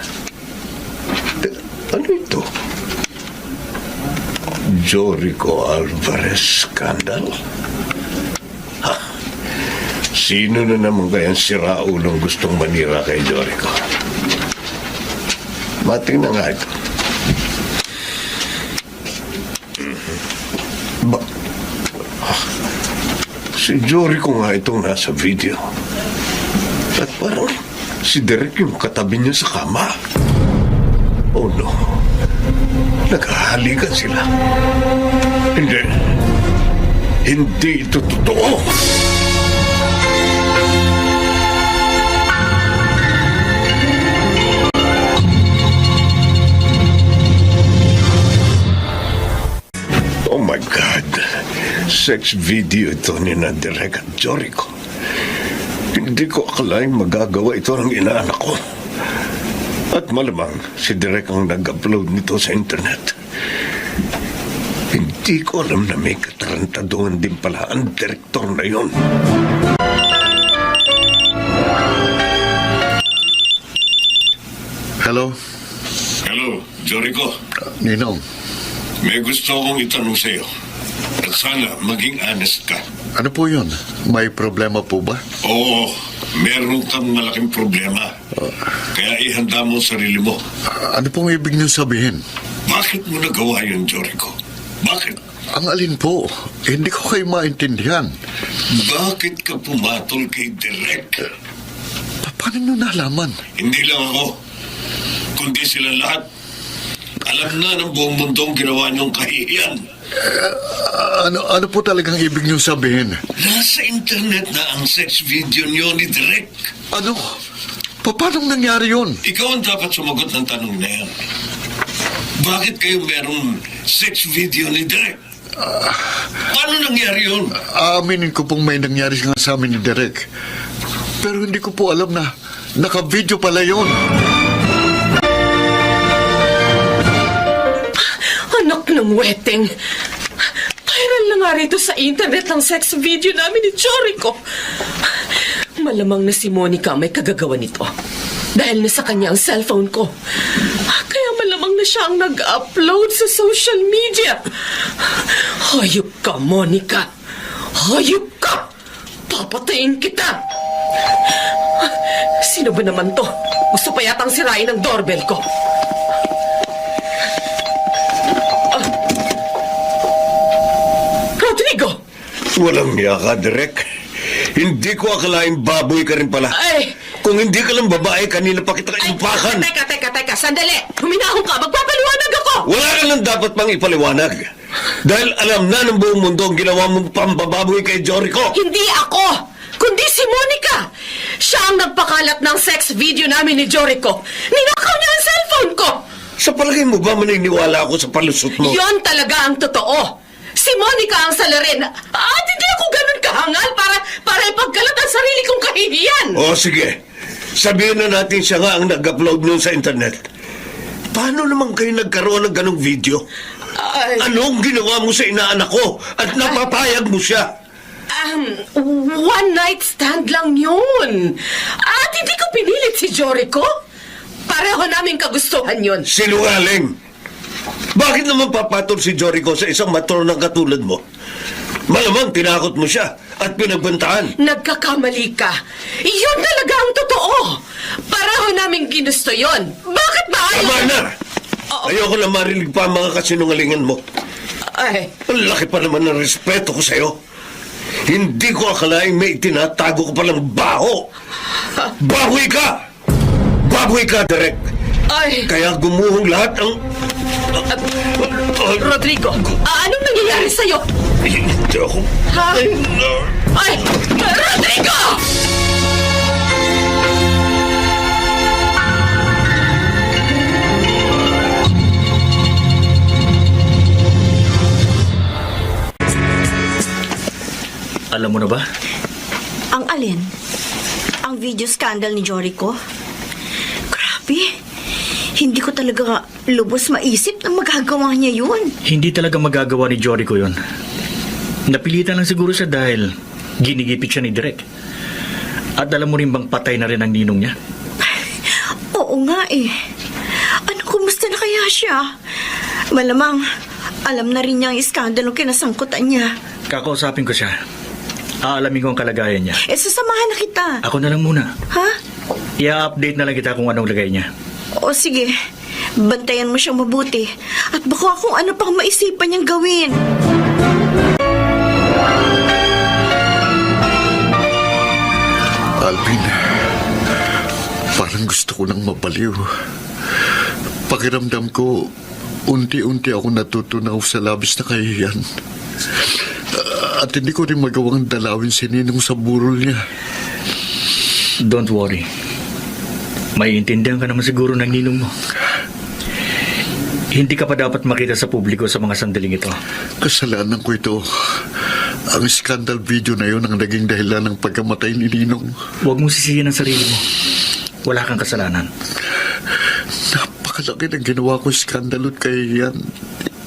Ano ito? Jorico Alvarez scandal? Ha? Sino na naman kayang siraulong gustong manira kay Jorico? Matingnan nga ito. Si Jorico nga itong nasa video. At parang si Derek yung katabi niya sa kama. Oh no. Naghahalikan sila. Hindi. Hindi ito totoo. Oh my God. Sex video ito ni na Derek at Jorico. Hindi ko akalaing magagawa ito ng inaanak ko. At malamang si Derek ang nag-upload nito sa internet. Hindi ko alam na may katarantaduhan din pala ang direktor na yon. Hello? Hello, Jorico. Ninong, May gusto akong itanong sa'yo. At sana maging honest ka. ano po yun? May problema po ba? Oo, meron kang malaking problema. Kaya ihanda mo ang sarili mo. Ano pong ibig niyo sabihin? Bakit mo nagawa yun, Jorico? Bakit? Ang alin po? Hindi ko kayo maintindihan. Bakit ka pumatol kay Derek? Paano niyo nalaman? Hindi lang ako, kundi sila lahat. Alam na ng buong mundo ang ginawa niyong kahihiyan. Ano po talagang ibig niyo sabihin? Nasa internet na ang sex video niyo ni Derek. Ano? Paano nangyari yun? Ikaw ang dapat sumagot ng tanong na yan. Bakit kayo merong sex video ni Derek? Paano nangyari yun? Aaminin ko pong may nangyari nga sa amin ni Derek. Pero hindi ko po alam na naka-video pala yun. Anak ng weteng. Viral na nga rito sa internet ang sex video namin ni Jorico. Malamang na si Monica may kagagawa nito. Dahil nasa kanya ang cellphone ko. Kaya malamang na siya ang nag-upload sa social media. Hayop ka, Monica. Hayop ka! Papatayin kita! Sino ba naman to? Gusto pa yatang sirain ang doorbell ko. Rodrigo! Walang niya ka, Derek. Hindi ko akalaing baboy ka rin pala. Ay! Kung hindi ka lang babae, kanina pa kita inupakan. Teka, sandali! Huminahon ka! Magpapaliwanag ako! Wala ka lang dapat pang ipaliwanag. Dahil alam na ng buong mundo ang ginawa mong pambababoy kay Jorico. Hindi ako! Kundi si Monica! Siya ang nagpakalat ng sex video namin ni Jorico. Ninakaw niya ang cellphone ko! Sa palagay mo ba maniniwala ako sa palusot mo? Yon talaga ang totoo! Si Monica ang salarin at hindi ako ganun kahangal para ipagkalat ang sarili kong kahihiyan! O sige, sabihin na natin siya nga ang nag-upload nun sa internet. Paano naman kayo nagkaroon ng ganong video? Anong ginawa mo sa inaanak ko at napapayag mo siya? One night stand lang yun. At hindi ko pinilit si Jorico. Pareho namin kagustuhan yun. Sinungaling! Bakit naman papatol si Jorico sa isang matronang katulad mo? Malamang tinakot mo siya at pinagbantaan. Nagkakamali ka. Yun talaga ang totoo. Pareho namin ginusto yun. Bakit ba ayaw? Tama na! Ayoko na marinig pa ang mga kasinungalingan mo. Ay, Ang laki pa naman ng respeto ko sa'yo. Hindi ko akalaing may itinatago ko palang baho. Baboy ka! Baboy ka, Derek! ay. Kaya gumuhong lahat ang... Rodrigo, anong nangyayari sa'yo? Hindi ako... Ha? Ay, Rodrigo! Alam mo na ba? Ang alin? Ang video scandal ni Jorico? Grabe. Hindi ko talaga lubos maisip na magagawa niya yun. Hindi talaga magagawa ni Jorico yun. Napilitan lang siguro siya dahil ginigipit siya ni Derek. At alam mo rin bang patay na rin ang ninong niya? Oo nga eh. Ano Kumusta na kaya siya? Malamang, alam na rin niya ang iskandalo kinasangkutan niya. Kakausapin ko siya. Aalamin ko ang kalagayan niya. Sasamahan na kita. Ako na lang muna. Ha? I-update na lang kita kung anong lagay niya. O sige, bantayan mo siyang mabuti. At baka kung ano pang maisipan niyang gawin. Alvin, parang gusto ko nang mabaliw. Pakiramdam ko, unti-unti ako natutunaw sa labis na kahihiyan. At hindi ko rin magawang dalawin si Ninong sa burol niya. Don't worry. Maiintindihan ka naman siguro ng ninong mo. Hindi ka pa dapat makita sa publiko sa mga sandaling ito. Kasalanan ko ito. Ang scandal video na yun ang naging dahilan ng pagkamatay ni Ninong. Huwag mong sisihin ang sarili mo. Wala kang kasalanan. Napakalaki ng ginawa ko skandalo at kahihiyan.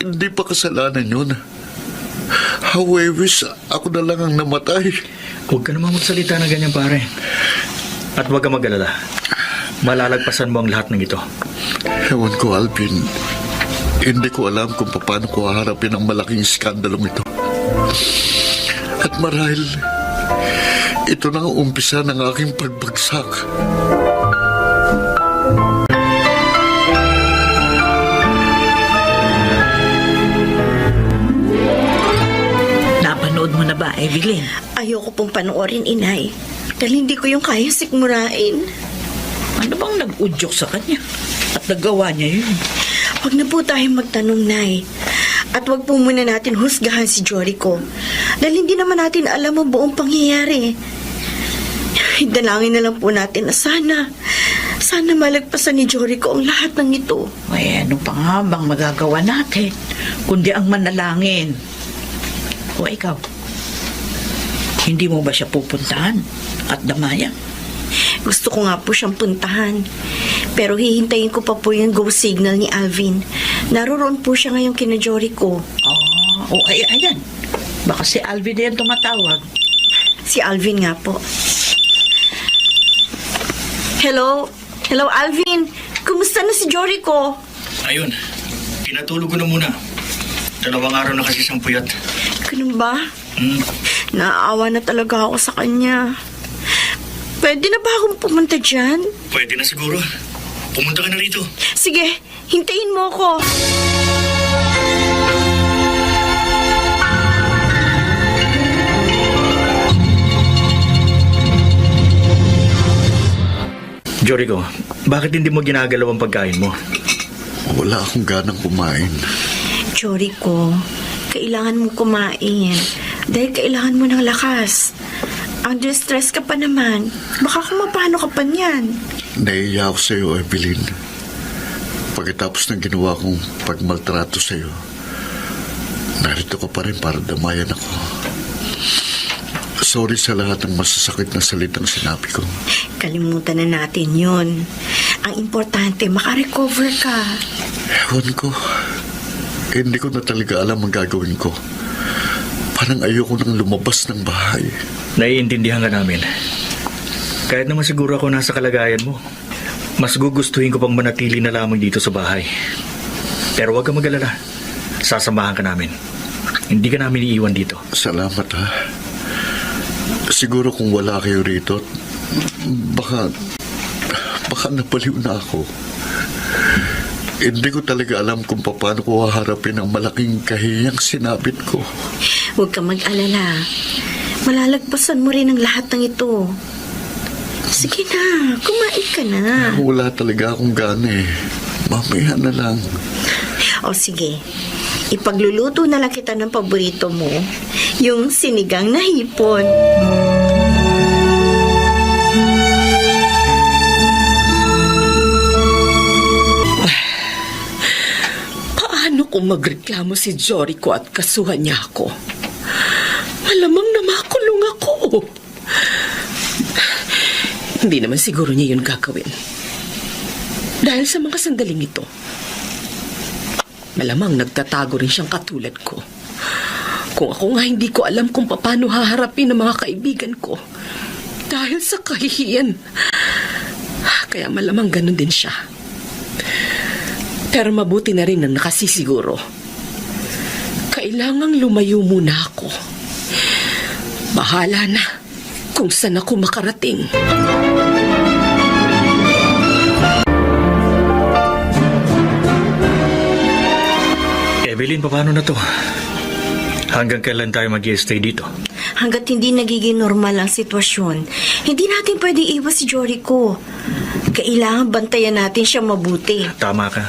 Hindi pa kasalanan yun. How I wish ako na lang ang namatay. Huwag ka naman magsalita na ganyan, pare. At huwag ka mag-alala. Malalagpasan mo ang lahat ng ito. Ewan ko, Alvin. Hindi ko alam kung paano ko haharapin ang malaking skandalong ito. At marahil, ito na ang umpisa ng aking pagbagsak. Napanood mo na ba, Evelyn? Ayoko pong panoorin, inay. Dahil hindi ko yung kaya sikmurain. Ano bang nag-udyok sa kanya? At nagawa niya yun? Huwag na po tayong magtanong, Nay. At huwag po muna natin husgahan si Jorico. Dahil hindi naman natin alam ang buong pangyayari. Dalangin na lang po natin na sana malagpasan ni Jorico ang lahat ng ito. Ay, ano pa nga bang magagawa natin? Kundi ang manalangin. O ikaw, hindi mo ba siya pupuntahan at damayan? Gusto ko nga po siyang puntahan. Pero hihintayin ko pa po yung go signal ni Alvin. Naroon po siya ngayon kina Jorico. Ayan. Baka si Alvin na yan tumatawag. Si Alvin nga po. Hello? Hello, Alvin. Kumusta na si Jorico? Ayun, pinatulog ko na muna. 2 araw na kasi siyang puyat. Ganun ba? Naaawa na talaga ako sa kanya. Pwede na ba akong pumunta dyan? Pwede na siguro. Pumunta ka na rito. Sige, hintayin mo ako. Jorico, bakit hindi mo ginagalaw ang pagkain mo? Wala akong ganang kumain. Jorico, kailangan mo kumain. Dahil kailangan mo ng lakas. Under stress ka pa naman. Baka kung mapano ka pa niyan. Naiiya ako sa iyo, Evelyn. Pagkatapos ng ginawa kong pagmaltrato sa iyo, narito ka pa rin para damayan ako. Sorry sa lahat ng masasakit na salitang sinabi ko. Kalimutan na natin yun. Ang importante, makarecover ka. Ewan ko. Hindi ko na talaga alam ang gagawin ko. Parang ayoko nang lumabas ng bahay. Naiintindihan ka namin. Kahit naman siguro ako nasa kalagayan mo, mas gugustuhin ko pang manatili na lamang dito sa bahay. Pero huwag ka mag-alala. Sasamahan ka namin. Hindi ka namin iiwan dito. Salamat, ha. Siguro kung wala kayo rito, baka napaliw na ako. Hindi ko talaga alam kung paano ko haharapin ang malaking kahiyang sinabit ko. Huwag ka mag-alala. Malalagpasan mo rin ang lahat ng ito. Sige na, kumain ka na. Wala talaga akong gana eh. Mamaya na lang. O sige, ipagluluto na lang kita ng paborito mo, yung sinigang na hipon. Paano kung magreklamo si Jorico at kasuhan niya ako? Malamang na makulong ako. Hindi naman siguro niya yun gagawin. Dahil sa mga sandaling ito, malamang nagtatago rin siyang katulad ko. Kung ako nga hindi ko alam kung paano haharapin ang mga kaibigan ko dahil sa kahihiyan. Kaya malamang ganun din siya. Pero mabuti na rin na nakasisiguro. Kailangang lumayo muna ako. Bahala na kung saan ako makarating. Evelyn, paano na to? Hanggang kailan tayo mag-stay dito? Hanggat hindi nagiging normal ang sitwasyon, hindi natin pwede iwas si Joricho. Kailangan bantayan natin siya mabuti. Tama ka.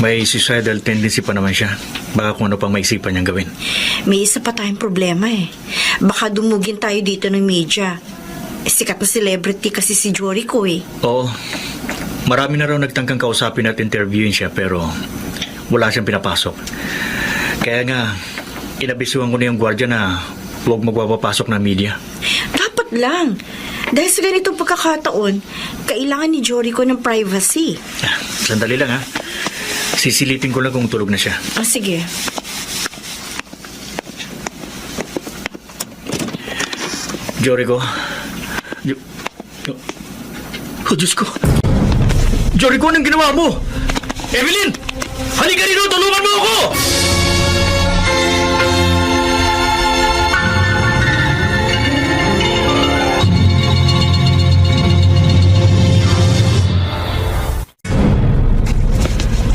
May suicidal tendency pa naman siya. Baka kung ano pang maisipan niyang gawin. May isa pa tayong problema eh. Baka dumugin tayo dito ng media. Sikat na celebrity kasi si Joricho eh. Oo. Marami na raw nagtangkang kausapin at interviewin siya pero wala siyang pinapasok. Kaya nga, inabisuhan ko na yung gwardiya na huwag magpapapasok ng media. Dapat lang. Dahil sa ganitong pagkakataon, kailangan ni Joricho ng privacy. Sandali lang ha. Sisilitin ko lang kung tulog na siya. Ah, sige. Joricho. Oh, Diyos ko. Joricho, anong ginawa mo? Evelyn! Halika rito! Tulungan mo ako!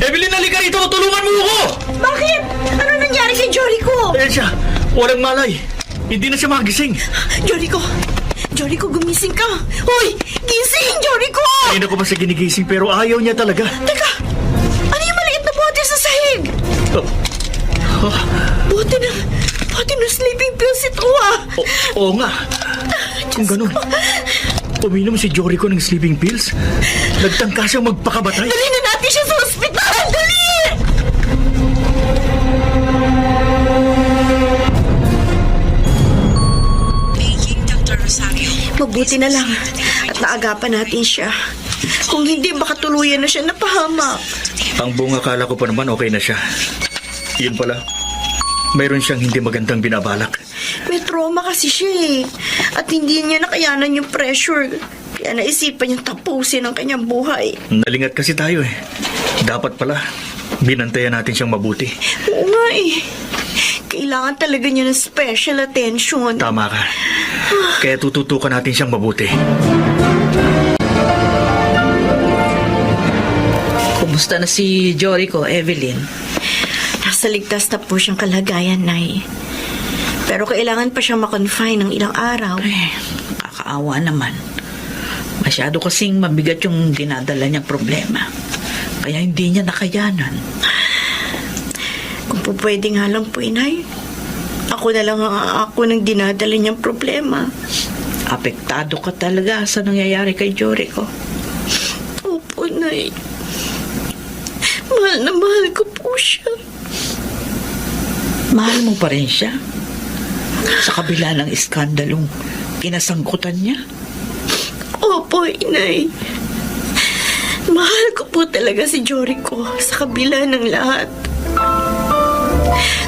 Evelyn, halika rito! Tulungan mo ako! Bakit? Ano nangyari kay Joricho? Ayan siya. Walang malay. Hindi na siya magising. Joricho! Joricho, gumising ka! Hoy! Gising, Joricho! Hindi ko pa siya ginigising pero ayaw niya talaga. Teka! Ano yung maliit na bote sa sahig? Oh. Oh. Bote ng sleeping pills ito ah! Oo nga. Kung ganun, uminom si Joricho ng sleeping pills, nagtangka siyang magpakabatay. Dali na natin siya sa ospital! Dali! Mabuti na lang at naagapan natin siya. Kung hindi, baka tuluyan na siya napahamak. Ang buong akala ko pa naman okay na siya. Yun pala, mayroon siyang hindi magandang binabalak. May trauma kasi siya eh. At hindi niya nakayanan yung pressure. Kaya naisipan niyang tapusin ang kanyang buhay. Nalingat kasi tayo eh. Dapat pala, binantayan natin siyang mabuti. Oo nga eh. Kailangan talaga niya ng special attention. Tama ka. Kaya tututukan natin siyang mabuti. Kumusta na si Joricho, Evelyn? Nasa ligtas na po siyang kalagayan, Nay. Pero kailangan pa siyang makonfine ng ilang araw. Kakaawa naman. Masyado kasing mabigat yung dinadala niyang problema. Kaya hindi niya nakayanan. Kung po pwede nga lang po, Inay. Ako na lang ako ng dinadala niyang problema. Apektado ka talaga sa nangyayari kay Joricho. Opo, Nay. Mahal na mahal ko po siya. Mahal mo pa rin siya? Sa kabila ng iskandalong kinasangkutan niya? Opo, Inay. Mahal ko po talaga si Joricho sa kabila ng lahat.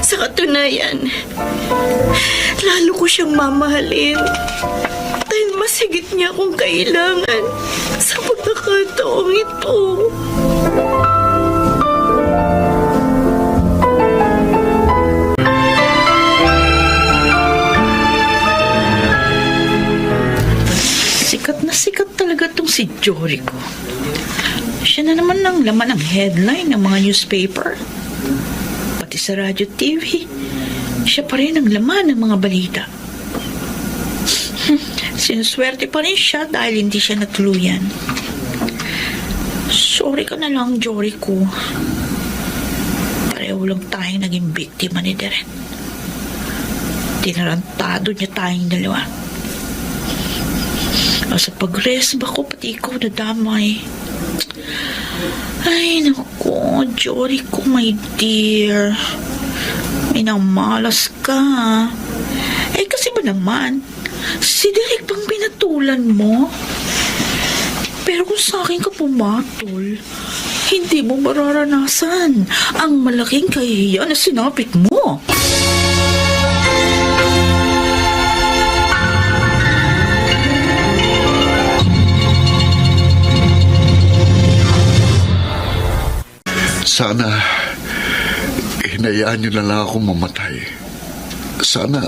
Sa katunayan, lalo ko siyang mamahalin dahil mas higit niya akong kailangan sa pagkakataong ito. Sikat talaga tong si Joricho. Siya na naman ang laman ng headline ng mga newspaper. Pati sa radyo TV, siya pa rin ang laman ng mga balita. Sinuswerte pa rin siya dahil hindi siya natuluyan. Sorry ka na lang, Joricho. Pareho lang tayong naging biktima ni Derek. Tinarantado niya tayong dalawa. Sa pag-resba ko, pati ikaw nadamay. Ay, naku, Joricho, my dear. Minamalas ka. Eh, kasi ba naman, si Derek pang pinatulan mo? Pero kung sa akin ka pumatol, hindi mo mararanasan ang malaking kahihiyan na sinapit mo. Sana, hinayaan niyo na lang ako mamatay. Sana,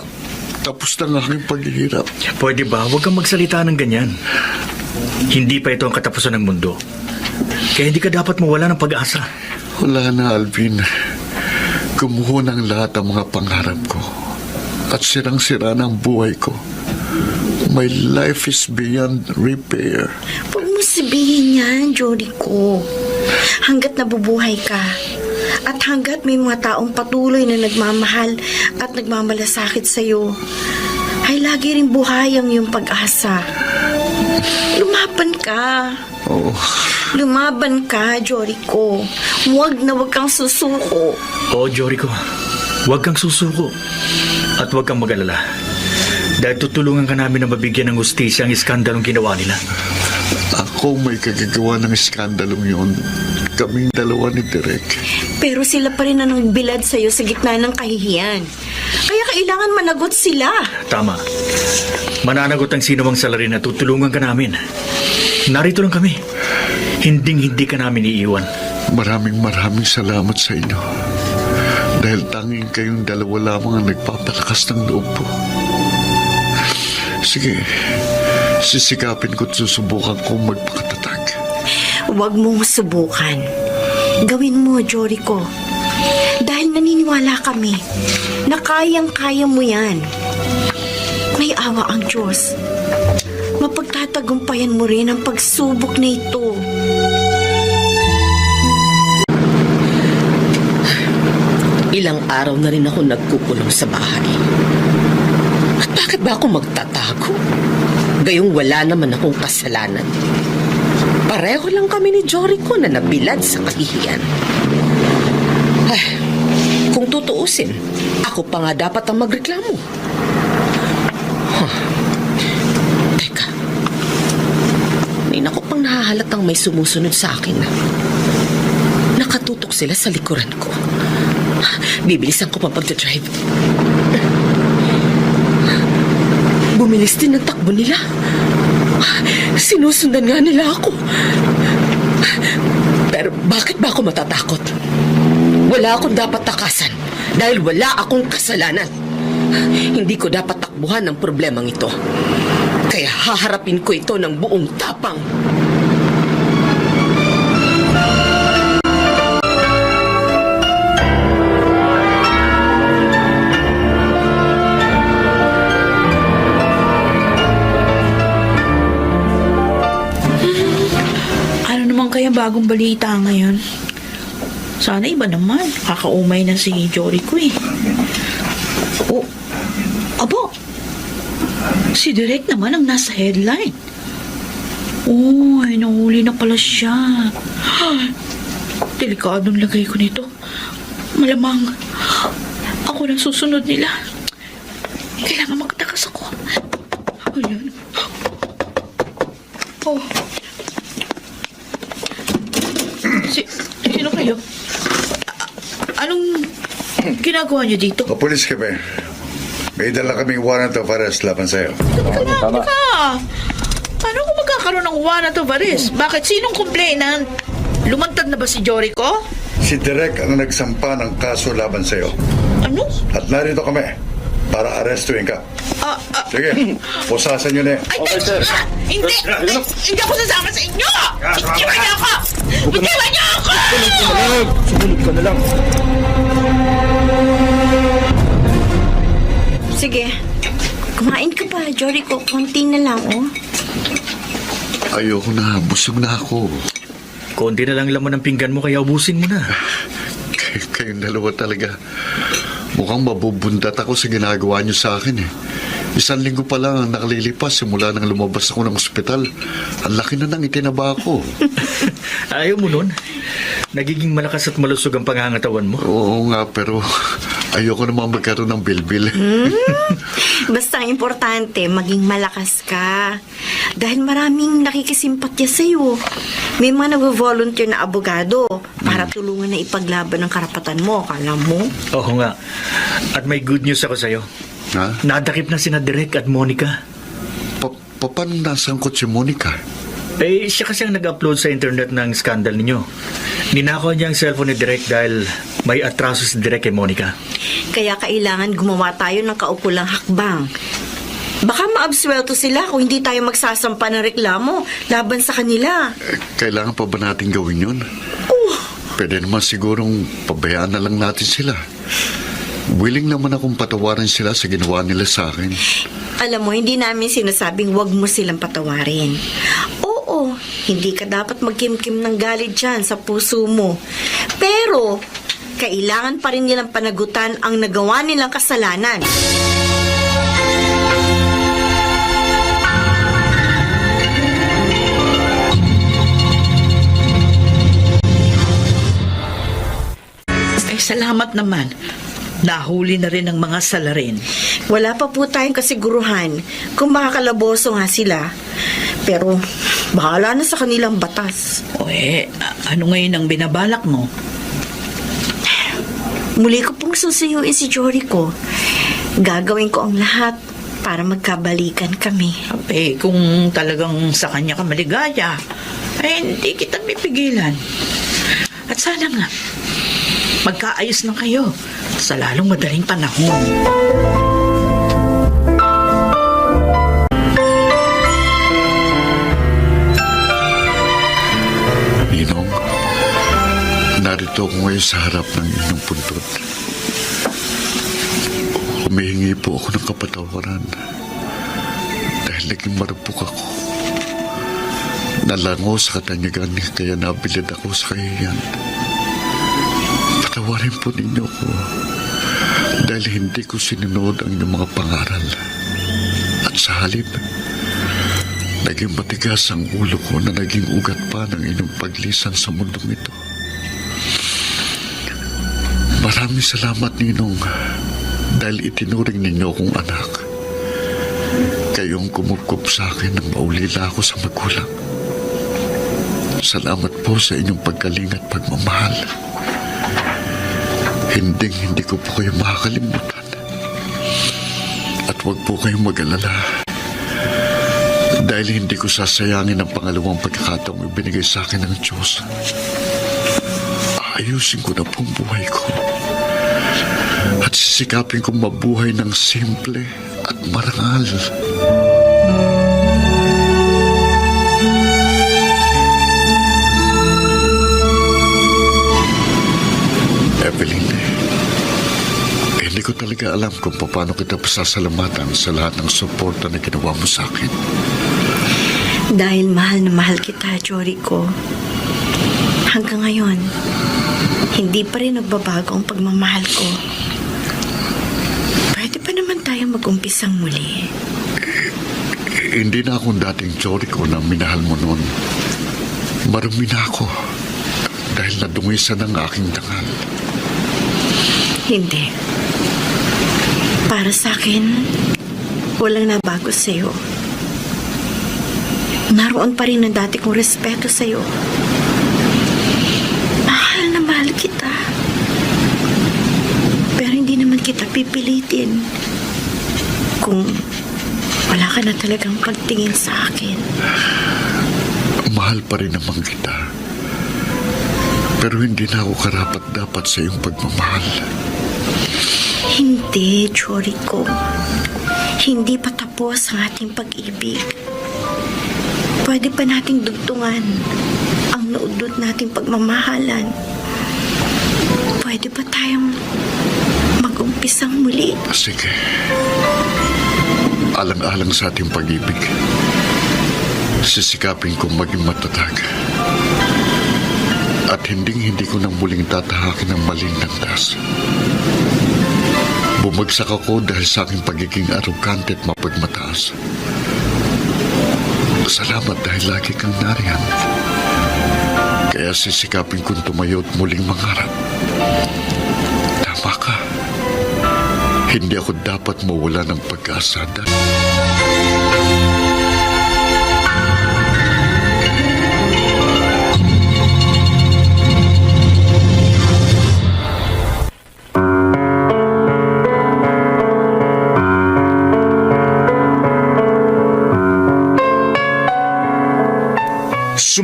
tapos na ang aking paghihirap. Pwede ba? Huwag kang magsalita ng ganyan. Hindi pa ito ang katapusan ng mundo. Kaya hindi ka dapat mawala ng pag-asa. Wala na, Alvin. Gumuho ng lahat ang mga pangarap ko. At sirang-sira ng buhay ko. My life is beyond repair. Huwag mo sabihin yan, Jorico. Hanggat nabubuhay ka, at hanggat may mga taong patuloy na nagmamahal at nagmamalasakit sa'yo, ay lagi rin buhay ang iyong pag-asa. Lumaban ka. Oh, Lumaban ka, Jorico. Huwag na huwag kang susuko. Oo, Jorico. Huwag kang susuko. At huwag kang mag-alala. Dahil tutulungan ka namin na mabigyan ng hustisya ang iskandalong ginawa nila. ako may kagagawa ng iskandalong yon. Kaming dalawa ni Derek. Pero sila pa rin ang nagbilad sa'yo sa gitna ng kahihiyan. Kaya kailangan managot sila. Tama. Mananagot ang sino mang salarin na tutulungan ka namin. Narito lang kami. Hinding-hindi ka namin iiwan. Maraming salamat sa inyo. Dahil tanging kayong dalawa lamang ang nagpapalakas ng loob ko. Sige, sisikapin ko't susubukan kong magpakatatag. Huwag mong subukan. Gawin mo, Jorico. Dahil naniniwala kami na kayang-kaya mo yan. May awa ang Diyos. Mapagtatagumpayan mo rin ang pagsubok na ito. Ilang araw na rin ako nagkukulong sa bahay. At bakit ba ako magtatago? Gayong wala naman akong kasalanan. Pareho lang kami ni Jorico na nabilad sa kahihiyan. Ay, kung tutuusin, ako pa nga dapat ang magreklamo. Teka, may naku pang nahahalatang may sumusunod sa akin. Nakatutok sila sa likuran ko. Bibilisan ko pa pagdadrive. Bumilis din ang takbo nila. Sinusundan nga nila ako. Pero bakit ba ako matatakot? Wala akong dapat takasan dahil wala akong kasalanan. Hindi ko dapat takbuhan ang problemang ito. Kaya haharapin ko ito ng buong tapang. Kaya bagong balita ngayon. Sana iba naman. Kakaumay na si Jorico eh. Oh, abo. Si Derek naman ang nasa headline. Oh, ay nahuli na pala siya. Delikadong lagay ko nito. Malamang ako nang susunod nila. Kailangan magtakas ako. Ayan. Oh. Sino kayo? Anong ginagawa niyo dito? Kapulis kami. May dala kaming warrant of arrest laban sa'yo. Teka. Paano kung magkakaroon ng warrant of arrest? Bakit? Sinong complainant? Lumantad na ba si Jorico? Si Derek ang nagsampa ng kaso laban sa'yo. Ano? At narito kami para arestuin ka. Sige, pusasan nyo na yan. Ay, sir. Hindi! Hindi ako sasama sa inyo! Iwan niyo ako! Iwan niyo ako! Sumunod ka na lang. Sige, kumain ka pa, Jorico. Konti na lang, oh. Ayoko na, busog na ako. Konti na lang laman ng pinggan mo kaya ubusin mo na. Kayong dalawa talaga. Mukhang mabubundat ako sa ginagawa niyo sa akin eh. 1 linggo pa lang ang nakalilipas simula nang lumabas ako ng ospital. Ang laki na nang itinaba ako. Ayaw mo nun? Nagiging malakas at malusog ang pangangatawan mo. Oo nga, pero ayoko naman magkaroon ng bilbil. Basta ang importante, maging malakas ka. Dahil maraming nakikisimpatya sa'yo. May mga nag-volunteer na abogado para tulungan na ipaglaban ang karapatan mo. Kala mo? Oo nga. At may good news ako sa'yo. Ha? Nadakip na sina Derek at Monica. Paano nasangkot si Monica? Eh, siya kasi ang nag-upload sa internet ng skandal ninyo. Ninakaw niya ang cellphone ni Direk dahil may atraso si Direk kay Monica. Kaya kailangan gumawa tayo ng kaukulang hakbang. Baka maabswelto sila kung hindi tayo magsasampa ng reklamo laban sa kanila. Kailangan pa ba natin gawin yun? Pwede naman sigurong pabayaan na lang natin sila. Willing naman akong patawarin sila sa ginawa nila sa akin. Alam mo, hindi namin sinasabing wag mo silang patawarin. Oo, hindi ka dapat magkimkim ng galit dyan sa puso mo. Pero, kailangan pa rin nilang panagutan ang nagawa nilang kasalanan. Ay, salamat naman. Nahuli na rin ang mga salarin. Wala pa po tayong kasiguruhan kung makakalaboso nga sila. Pero, bahala na sa kanilang batas. O ano ngayon ang binabalak mo? Muli ko pong susuyuin si Jorico. Gagawin ko ang lahat para magkabalikan kami. Kung talagang sa kanya ka maligaya, hindi kita pipigilan. At sana nga, magkaayos na kayo sa lalong madaling panahon. Ninong, narito ako ngayon sa harap ng inyong puntod. Humihingi po ako ng kapatawaran dahil naging marupok ako. Nalango sa katanyagan kaya nabilid ako sa kahiyan. Patawarin po ninyo ko dahil hindi ko sinunod ang inyong mga pangaral. At sa halip, naging matigas ang ulo ko na naging ugat pa ng inyong paglisan sa mundong ito. Maraming salamat, Ninong, dahil itinuring ninyo akong anak. Kayong kumukup sa akin nang maulila ako sa magulang. Salamat po sa inyong paggaling at pagmamahal. Hindi ko po kayo makakalimutan. At huwag po kayong mag-alala. Dahil hindi ko sasayangin ang pangalawang pagkakataong ibinigay sa akin ng Diyos. Ayusin ko na po ang buhay ko. At sisikapin kong mabuhay ng simple at marangal. Evelyn, hindi ko talaga alam kung paano kita pasasalamatan sa lahat ng suporta na ginawa mo sa akin. Dahil mahal na mahal kita, Jorico. Hanggang ngayon, hindi pa rin nagbabago ang pagmamahal ko. Pwede pa naman tayo mag-umpisang muli. Hindi na akong dating Jorico na minahal mo noon. Marumi na ako dahil nadungisan ang aking dangal. Hindi. Para sa akin, walang nabago sa'yo. Naroon pa rin ang dati kong respeto sa'yo. Mahal na mahal kita. Pero hindi naman kita pipilitin kung wala ka na talagang pagtingin sa akin. Mahal pa rin naman kita. Pero hindi na ako karapat-dapat sa iyong pagmamahal. Hindi, Jorico. Hindi pa tapos ang ating pag-ibig. Pwede pa nating dugtungan ang naudot nating pagmamahalan. Pwede pa tayong mag-umpisang muli. Sige. Alang-alang sa ating pag-ibig. Sisikapin kong maging matatag. At hindi ko nang muling tatahakin ang maling landas. Bumagsak ako dahil sa aking pagiging arugante at mapagmataas. Salamat dahil lagi kang nariyan. Kaya sisikapin kong tumayo at muling mangarap. Tama ka. Hindi ako dapat mawala ng pag-asa dahil...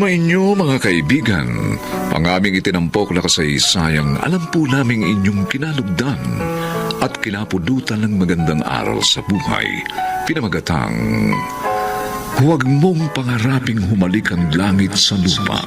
Sumainyo mga kaibigan, ang aming itinampok na kasaysayang alam po naming inyong kinalugdan at kinapudutan ng magandang aral sa buhay. Pinamagatang, huwag mong pangaraping humalik ang langit sa lupa.